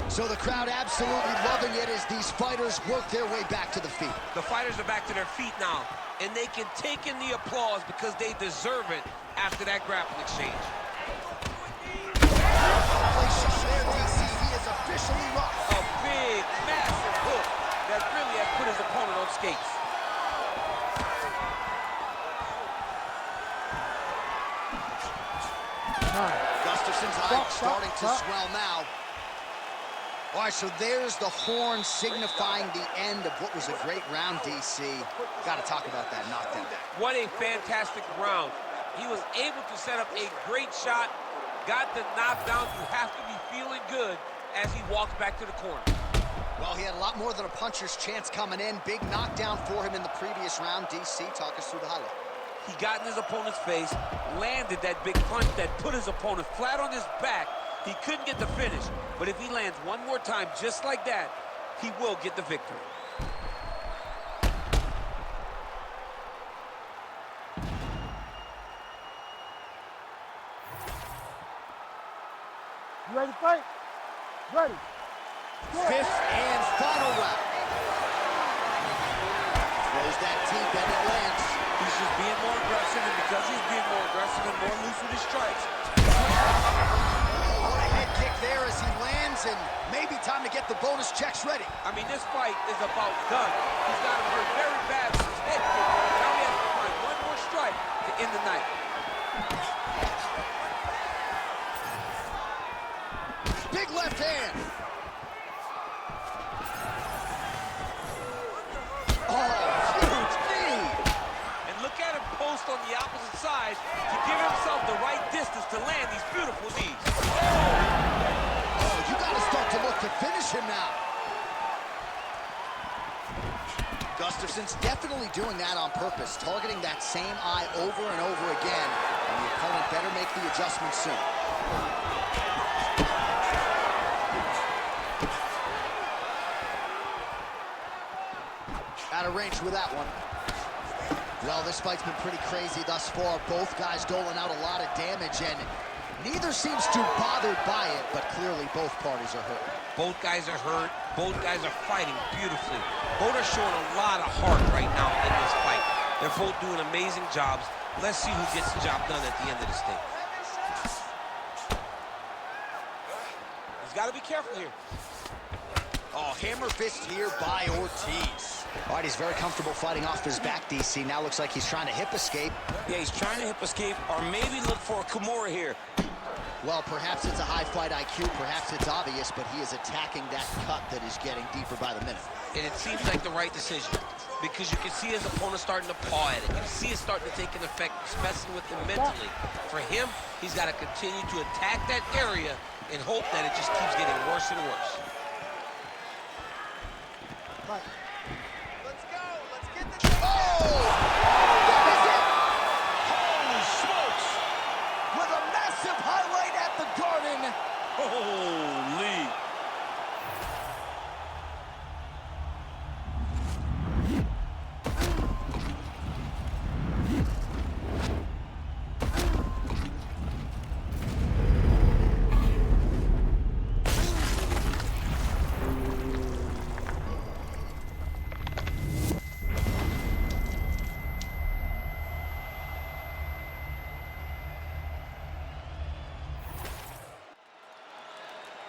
So the crowd absolutely loving it as these fighters work their way back to the feet. The fighters are back to their feet now, and they can take in the applause because they deserve it after that grappling exchange. He is officially rocked. A big, massive hook that really has put his opponent on skates. Gustafson's eye starting to swell now. All right, so there's the horn signifying the end of what was a great round, DC. Got to talk about that knockdown. What a fantastic round. He was able to set up a great shot, got the knockdown. You have to be feeling good as he walks back to the corner. Well, he had a lot more than a puncher's chance coming in. Big knockdown for him in the previous round. DC, talk us through the highlight. He got in his opponent's face, landed that big punch that put his opponent flat on his back. He couldn't get the finish, but if he lands one more time just like that, he will get the victory. You ready to fight? Ready. Fifth and final round. Throws that deep and it lands. He's just being more aggressive, and because he's being more aggressive and more loose with his strikes. What a head kick there as he lands, and maybe time to get the bonus checks ready. I mean, this fight is about done. He's got him hurt very bad with his head kick. Now he has to find one more strike to end the night. Big left hand. Oh, huge knee. And look at him post on the opposite side to give himself the right distance to land these beautiful knees. Oh, you got to start to look to finish him now. Gustafson's definitely doing that on purpose, targeting that same eye over and over again, and the opponent better make the adjustment soon. Out of range with that one. Well, this fight's been pretty crazy thus far. Both guys doling out a lot of damage, and neither seems too bothered by it, but clearly both parties are hurt. Both guys are hurt. Both guys are fighting beautifully. Both are showing a lot of heart right now in this fight. They're both doing amazing jobs. Let's see who gets the job done at the end of this thing. He's got to be careful here. Oh, hammer fist here by Ortiz. All right, he's very comfortable fighting off his back, DC. Now looks like he's trying to hip escape. Yeah, he's trying to hip escape or maybe look for a Kimura here. Well, perhaps it's a high fight IQ, perhaps it's obvious, but he is attacking that cut that is getting deeper by the minute. And it seems like the right decision because you can see his opponent starting to paw at it. You can see it starting to take an effect, it's messing with him mentally. For him, he's got to continue to attack that area and hope that it just keeps getting worse and worse. Fight. Let's go. Let's get the... Oh! That is it! Holy smokes! With a massive highlight at the Garden. Holy!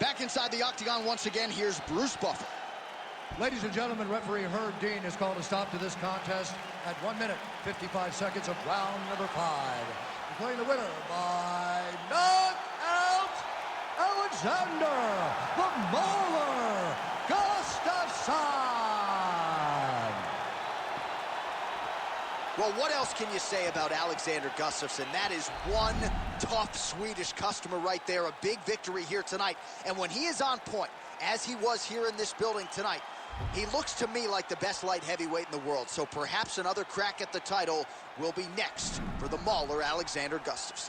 Back inside the octagon once again, here's Bruce Buffer. Ladies and gentlemen, referee Herb Dean has called a stop to this contest at 1 minute, 55 seconds of round number 5. Declaring the winner by knockout, Alexander the Mauler Gustafsson. Well, what else can you say about Alexander Gustafsson? That is one tough Swedish customer right there. A big victory here tonight. And when he is on point, as he was here in this building tonight, he looks to me like the best light heavyweight in the world. So perhaps another crack at the title will be next for the Mauler, Alexander Gustafsson.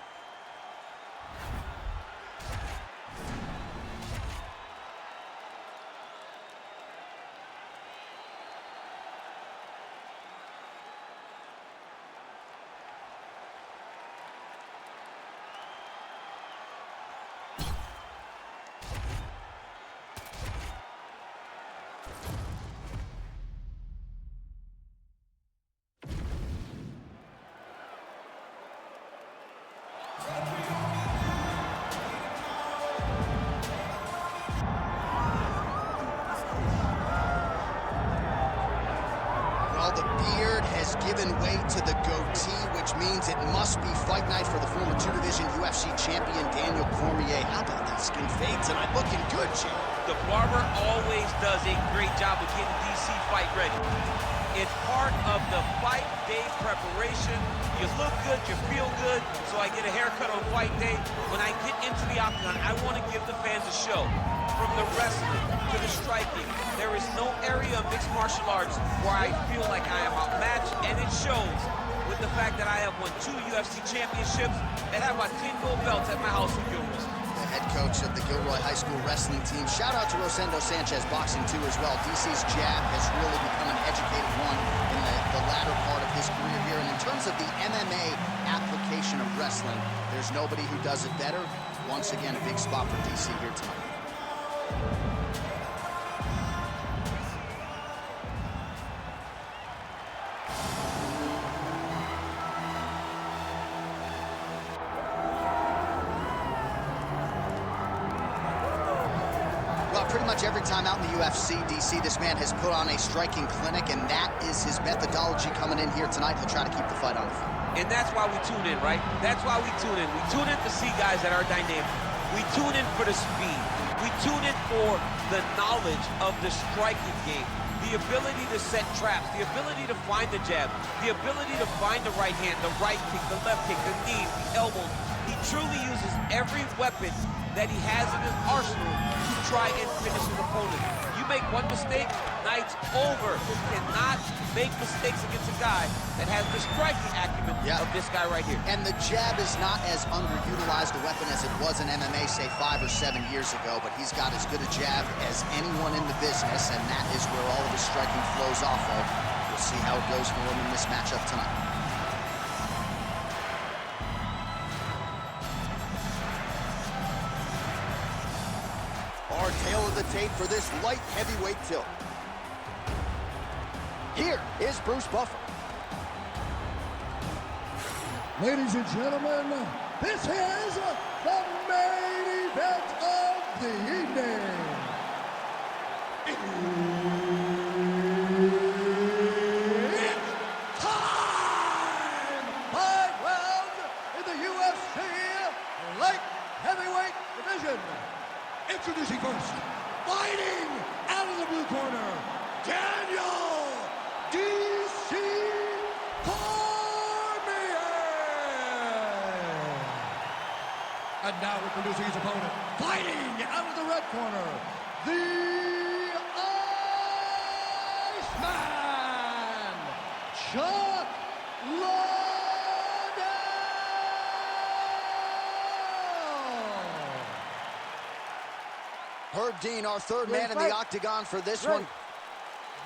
The beard has given way to the goatee, which means it must be fight night for the former two-division UFC champion Daniel Cormier. How about that skin fade tonight? Looking good, Jim. The barber always does a great job of getting DC fight ready. It's part of the fight day preparation. You look good, you feel good, so I get a haircut on fight day. When I get into the octagon, I want to give the fans a show. From the wrestling to the striking, there is no area of mixed martial arts where I feel like I am outmatched, and it shows with the fact that I have won 2 UFC championships and have my 10 gold belts at my house in Gilroy. The head coach of the Gilroy High School wrestling team. Shout out to Rosendo Sanchez Boxing too as well. DC's jab has really become an educated one in the latter part of his career here. And in terms of the MMA application of wrestling, there's nobody who does it better. Once again, a big spot for DC here tonight. Pretty much every time out in the UFC, DC, this man has put on a striking clinic, and that is his methodology coming in here tonight. He'll try to keep the fight on the feet. And that's why we tune in, right? That's why we tune in. We tune in to see guys that are dynamic. We tune in for the speed. We tune in for the knowledge of the striking game, the ability to set traps, the ability to find the jab, the ability to find the right hand, the right kick, the left kick, the knee, the elbow. He truly uses every weapon that he has in his arsenal to try and finish his opponent. You make one mistake, night's over. You cannot make mistakes against a guy that has the striking acumen of this guy right here. And the jab is not as underutilized a weapon as it was in MMA, say 5 or 7 years ago, but he's got as good a jab as anyone in the business, and that is where all of his striking flows off of. We'll see how it goes for him in this matchup tonight. Our tail of the tape for this light heavyweight tilt. Here is Bruce Buffer. Ladies and gentlemen, this is the main event of the evening. It's time! 5 rounds in the UFC light heavyweight division. Introducing first, fighting out of the blue corner, Daniel DC Cormier. And now introducing his opponent, fighting out of the red corner, the Iceman, Chuck Liddell. Herb Dean, our third man in the octagon for this one.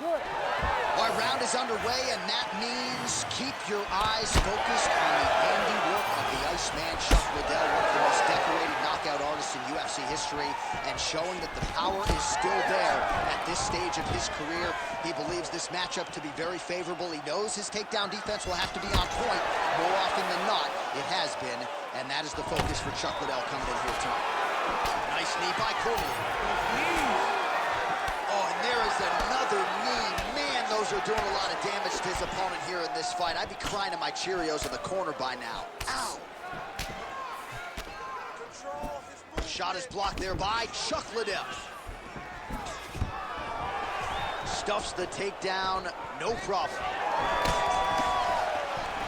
Our round is underway, and that means keep your eyes focused on the handiwork of the Iceman, Chuck Liddell, one of the most decorated knockout artists in UFC history, and showing that the power is still there at this stage of his career. He believes this matchup to be very favorable. He knows his takedown defense will have to be on point more often than not. It has been, and that is the focus for Chuck Liddell coming in here tonight. Nice knee by Cormier. Oh, and there is another knee. Man, those are doing a lot of damage to his opponent here in this fight. I'd be crying to my Cheerios in the corner by now. Ow! Shot is blocked there by Chuck Liddell. Stuffs the takedown, no problem.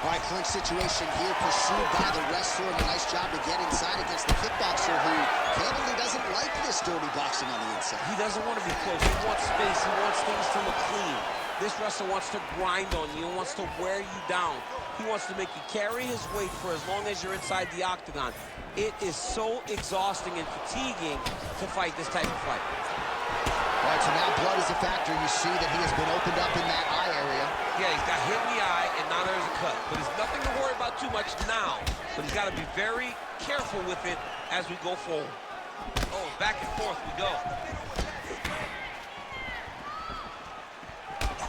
All right, clinch situation here, pursued by the wrestler, and a nice job to get inside against the kickboxer who candidly doesn't like this dirty boxing on the inside. He doesn't want to be close. He wants space. He wants things to look clean. This wrestler wants to grind on you and wants to wear you down. He wants to make you carry his weight for as long as you're inside the octagon. It is so exhausting and fatiguing to fight this type of fight. All right, so now blood is a factor. You see that he has been opened up in that eye area. Yeah, he's got hit in the eye, and now there's a cut. But there's nothing to worry about too much now. But he's got to be very careful with it as we go forward. Oh, back and forth we go.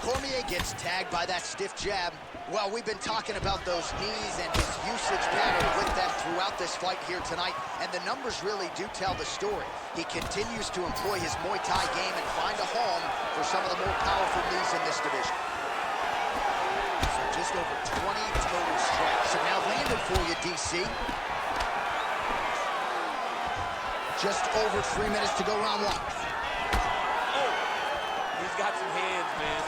Cormier gets tagged by that stiff jab. Well, we've been talking about those knees and his usage pattern with them throughout this fight here tonight, and the numbers really do tell the story. He continues to employ his Muay Thai game and find a home for some of the more powerful knees in this division. So just over 20 total strikes. So now landed for you, DC. Just over 3 minutes to go, round one. Oh, he's got some hands, man.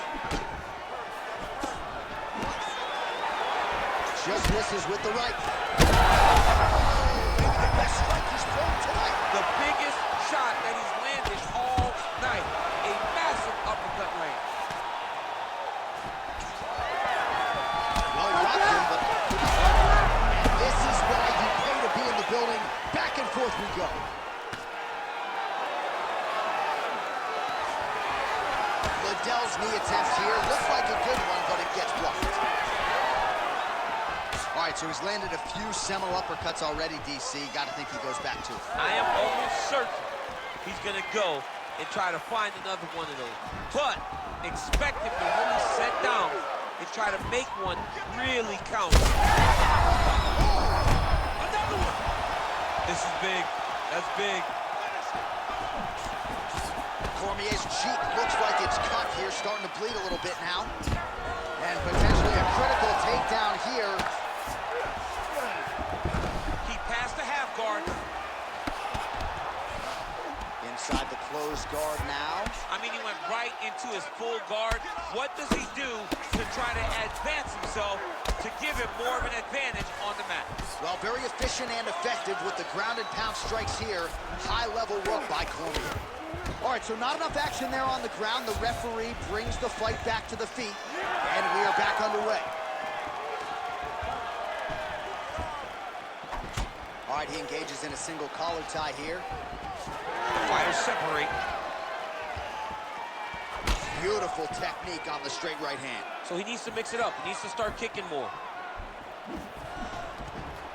Just misses with the right. Maybe the best strike he's thrown tonight. The biggest shot that he's landed all night. A massive uppercut land. Well, he rocked him, but... And this is why you pay to be in the building. Back and forth we go. Liddell's knee attempt here. Looks like a good one, but it gets blocked. All right, so he's landed a few seminal uppercuts already, DC. Got to think he goes back to it. I am almost certain he's going to go and try to find another one of those. But expect him to really set down and try to make one really count. Another one! This is big. That's big. Cormier's cheek looks like it's cut here, starting to bleed a little bit now. And potentially a critical takedown here. Guard. Inside the closed guard now. I mean, he went right into his full guard. What does he do to try to advance himself to give him more of an advantage on the mat? Well, very efficient and effective with the ground and pound strikes here. High-level work by Cormier. All right, so not enough action there on the ground. The referee brings the fight back to the feet, and we are back underway. All right, he engages in a single collar tie here. The fighters separate. Beautiful technique on the straight right hand. So he needs to mix it up. He needs to start kicking more.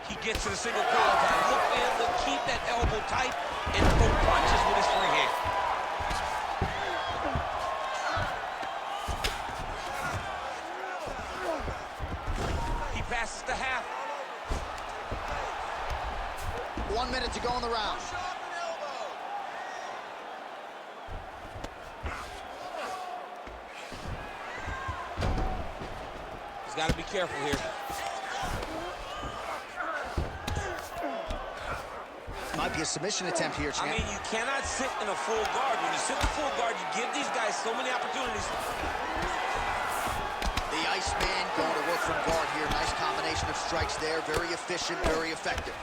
He gets to the single collar tie. Look, man, look, keep that elbow tight and throw punches with his free hand. He passes to half. 1 minute to go in the round. He's got to be careful here. Might be a submission attempt here, champ. I mean, you cannot sit in a full guard. When you sit in a full guard, you give these guys so many opportunities. The Iceman going to work from guard here. Nice combination of strikes there. Very efficient, very effective.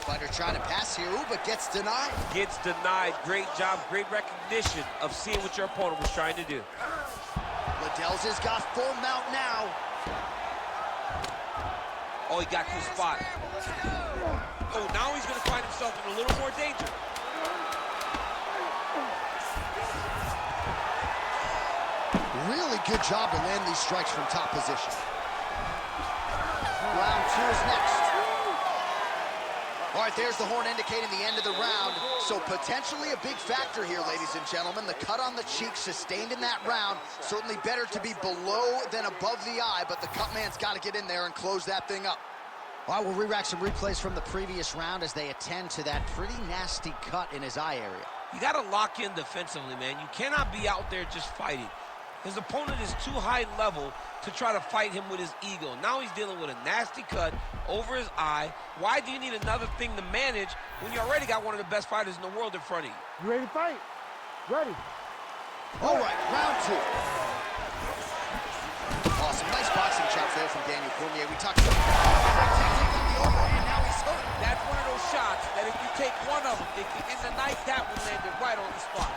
Fighter trying to pass here, but gets denied. Gets denied. Great job, great recognition of seeing what your opponent was trying to do. Liddell's has got full mount now. Oh, he got to the spot. Oh, now he's going to find himself in a little more danger. Really good job to land these strikes from top position. Round two is next. All right, there's the horn indicating the end of the round. So potentially a big factor here, ladies and gentlemen. The cut on the cheek sustained in that round. Certainly better to be below than above the eye, but the cut man's got to get in there and close that thing up. All right, we'll re-rack some replays from the previous round as they attend to that pretty nasty cut in his eye area. You got to lock in defensively, man. You cannot be out there just fighting. His opponent is too high level to try to fight him with his ego. Now he's dealing with a nasty cut over his eye. Why do you need another thing to manage when you already got one of the best fighters in the world in front of you? You ready to fight? Ready. All right, round 2. Awesome, nice boxing chops there from Daniel Cormier. We talked about technique on the overhand, now he's hurt. That's one of those shots that if you take one of them, it can end the night. That one landed right on the spot.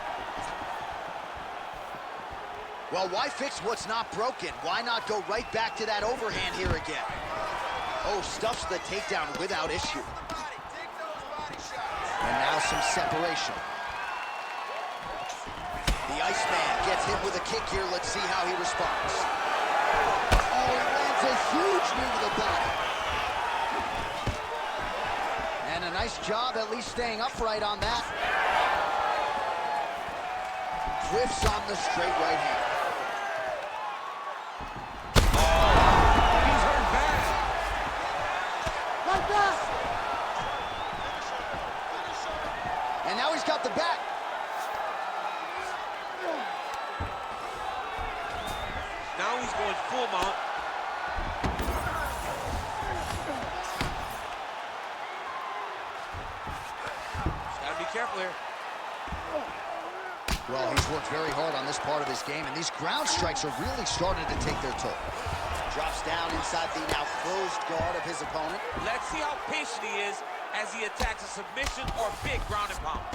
Well, why fix what's not broken? Why not go right back to that overhand here again? Oh, stuffs the takedown without issue. And now some separation. The Iceman gets hit with a kick here. Let's see how he responds. Oh, he lands a huge knee to the body. And a nice job at least staying upright on that. Whiffs on the straight right hand. And now he's got the back. Now he's going full mount. Just gotta be careful here. Well, he's worked very hard on this part of his game, and these ground strikes are really starting to take their toll. Drops down inside the now closed guard of his opponent. Let's see how patient he is as he attacks a submission or big ground and pound.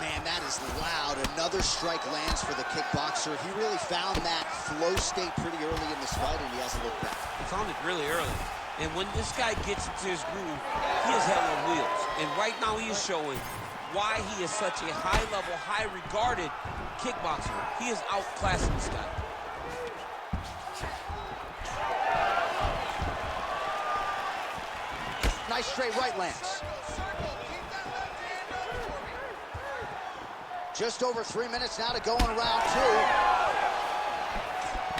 Man, that is loud. Another strike lands for the kickboxer. He really found that flow state pretty early in this fight, and he hasn't looked back. He found it really early. And when this guy gets into his groove, he is hell on wheels. And right now he is showing why he is such a high-level, high-regarded kickboxer. He is outclassing this guy. Nice straight right lands. Just over 3 minutes now to go in round 2.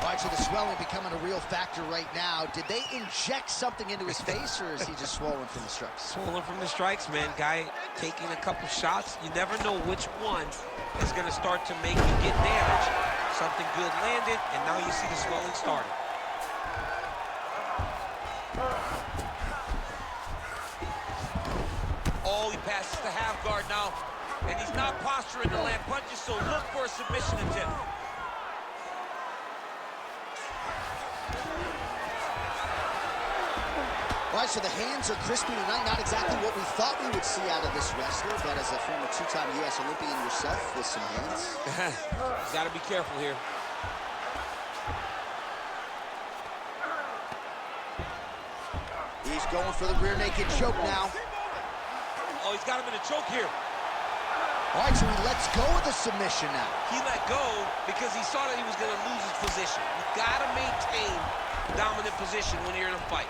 All right, so the swelling becoming a real factor right now. Did they inject something into his face, or is he just swollen from the strikes? Swollen from the strikes, man. Guy taking a couple shots. You never know which one is going to start to make you get damaged. Something good landed, and now you see the swelling starting. Oh, he passes the half guard now. And he's not posturing to land punches, so look for a submission attempt. All right, so the hands are crispy tonight. Not exactly what we thought we would see out of this wrestler, but as a former two-time U.S. Olympian yourself with some hands. You gotta be careful here. He's going for the rear naked choke now. Oh, he's got him in a choke here. All right, so he lets go of the submission now. He let go because he saw that he was going to lose his position. You got to maintain dominant position when you're in a fight.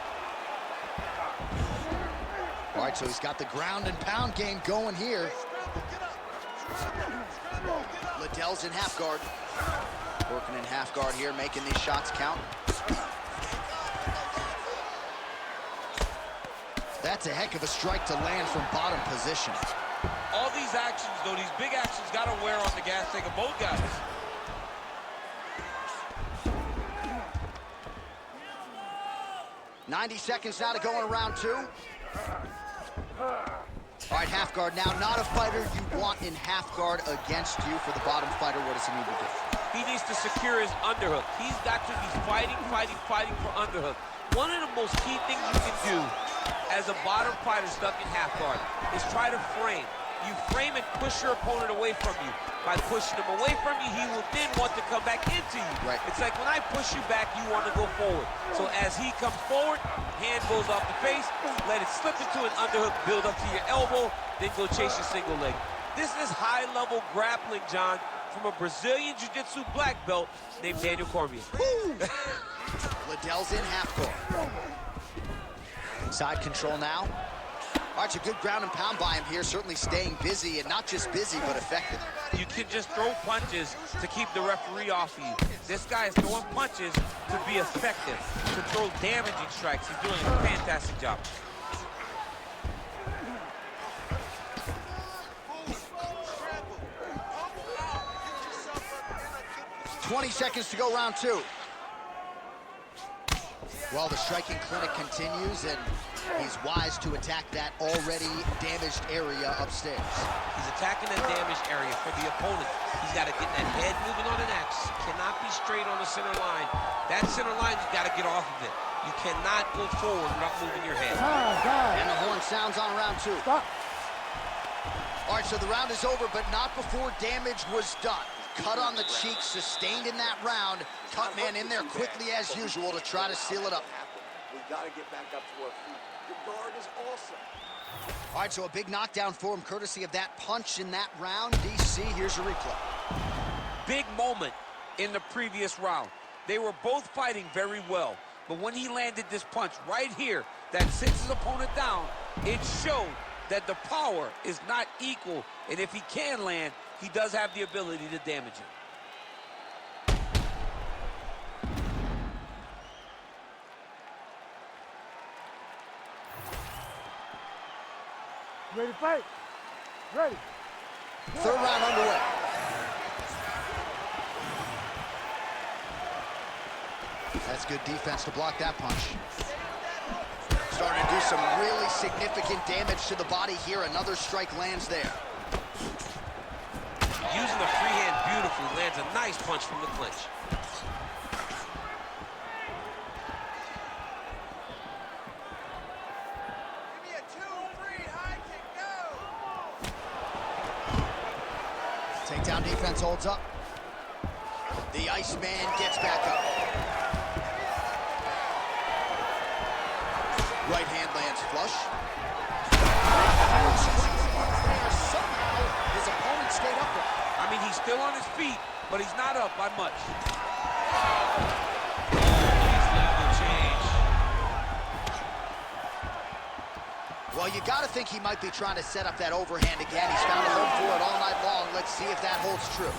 All right, so he's got the ground and pound game going here. Liddell's in half guard. Working in half guard here, making these shots count. That's a heck of a strike to land from bottom position. All these actions, though, these big actions got to wear on the gas tank of both guys. $90 seconds now to go in round 2. All right, half guard now. Not a fighter you want in half guard against you. For the bottom fighter, what does he need to do? He needs to secure his underhook. He's got to be fighting for underhook. One of the most key things you can do as a bottom fighter stuck in half guard is try to frame. You frame and push your opponent away from you. By pushing him away from you, he will then want to come back into you. Right. It's like when I push you back, you want to go forward. So as he comes forward, hand goes off the face, let it slip into an underhook, build up to your elbow, then go chase your single leg. This is high-level grappling, John, from a Brazilian Jiu-Jitsu black belt named Daniel Cormier. Liddell's in half guard. Side control now. All right, a good ground and pound by him here, certainly staying busy, and not just busy, but effective. You can just throw punches to keep the referee off you. This guy is throwing punches to be effective, to throw damaging strikes. He's doing a fantastic job. 20 seconds to go, round two. Well, the striking clinic continues, and he's wise to attack that already damaged area upstairs. He's attacking that damaged area for the opponent. He's got to get that head moving on an X. Cannot be straight on the center line. That center line, you got to get off of it. You cannot go forward without moving your head. And the horn sounds on round two. Stop. All right, so the round is over, but not before damage was done. Cut on the cheek, sustained in that round. Cut man in there quickly as usual to try to seal it up. We gotta get back up to our feet. The guard is awesome. All right, so a big knockdown for him, courtesy of that punch in that round. DC, here's your replay. Big moment in the previous round. They were both fighting very well, but when he landed this punch right here that sits his opponent down, it showed that the power is not equal, and if he can land, he does have the ability to damage him. Ready to fight? Ready. Third round underway. That's good defense to block that punch. Starting to do some really significant damage to the body here. Another strike lands there. Using the free hand beautifully, lands a nice punch from the clinch. Give me a 2-3 high kick, go! Takedown defense holds up. The Iceman gets back up. Right hand lands flush. Somehow his opponent stayed up there. I mean, he's still on his feet, but he's not up by much. Well, you got to think he might be trying to set up that overhand again. He's found a home for it all night long. Let's see if that holds true.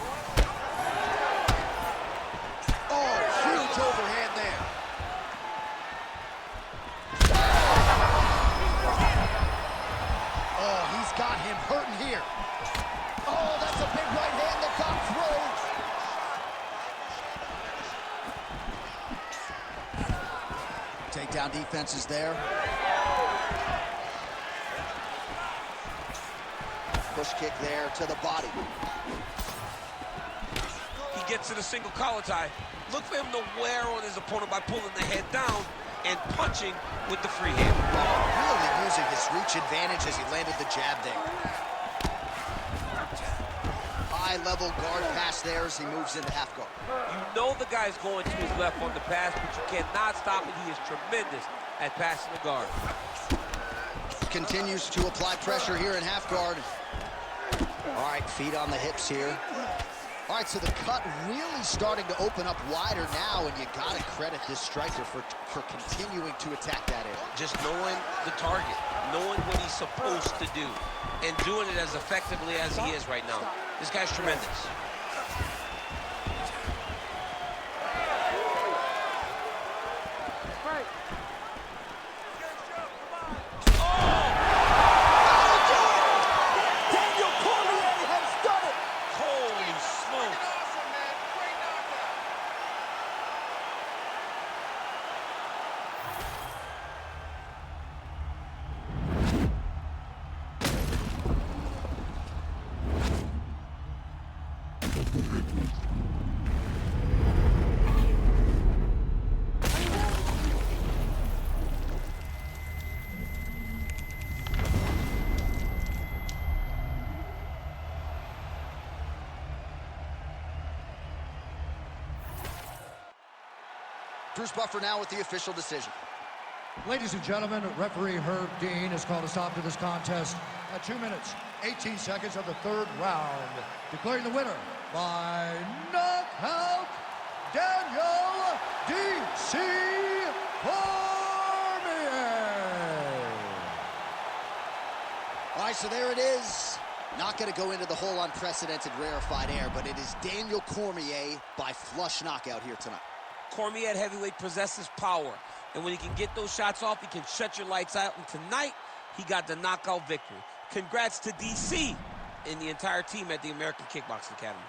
Oh, huge overhand there. Oh, he's got him hurting here. Oh, that's a big right hand that got through. Takedown defense is there. Push kick there to the body. He gets to the single collar tie. Look for him to wear on his opponent by pulling the head down and punching with the free hand. Really using his reach advantage as he landed the jab there. High-level guard pass there as he moves into half guard. You know the guy's going to his left on the pass, but you cannot stop it. He is tremendous at passing the guard. Continues to apply pressure here in half guard. All right, feet on the hips here. All right, so the cut really starting to open up wider now, and you got to credit this striker for continuing to attack that area. Just knowing the target, knowing what he's supposed to do, and doing it as effectively as he is right now. This guy's tremendous. Fight. Holy smokes. Awesome, man. Great knockout. Bruce Buffer now with the official decision. Ladies and gentlemen, referee Herb Dean has called a stop to this contest at 2 minutes, 18 seconds of the third round, declaring the winner by knockout, Daniel D.C. Cormier. All right, so there it is. Not going to go into the whole unprecedented rarefied air, but it is Daniel Cormier by flush knockout here tonight. Cormier at heavyweight possesses power, and when he can get those shots off, he can shut your lights out, and tonight, he got the knockout victory. Congrats to DC and the entire team at the American Kickboxing Academy.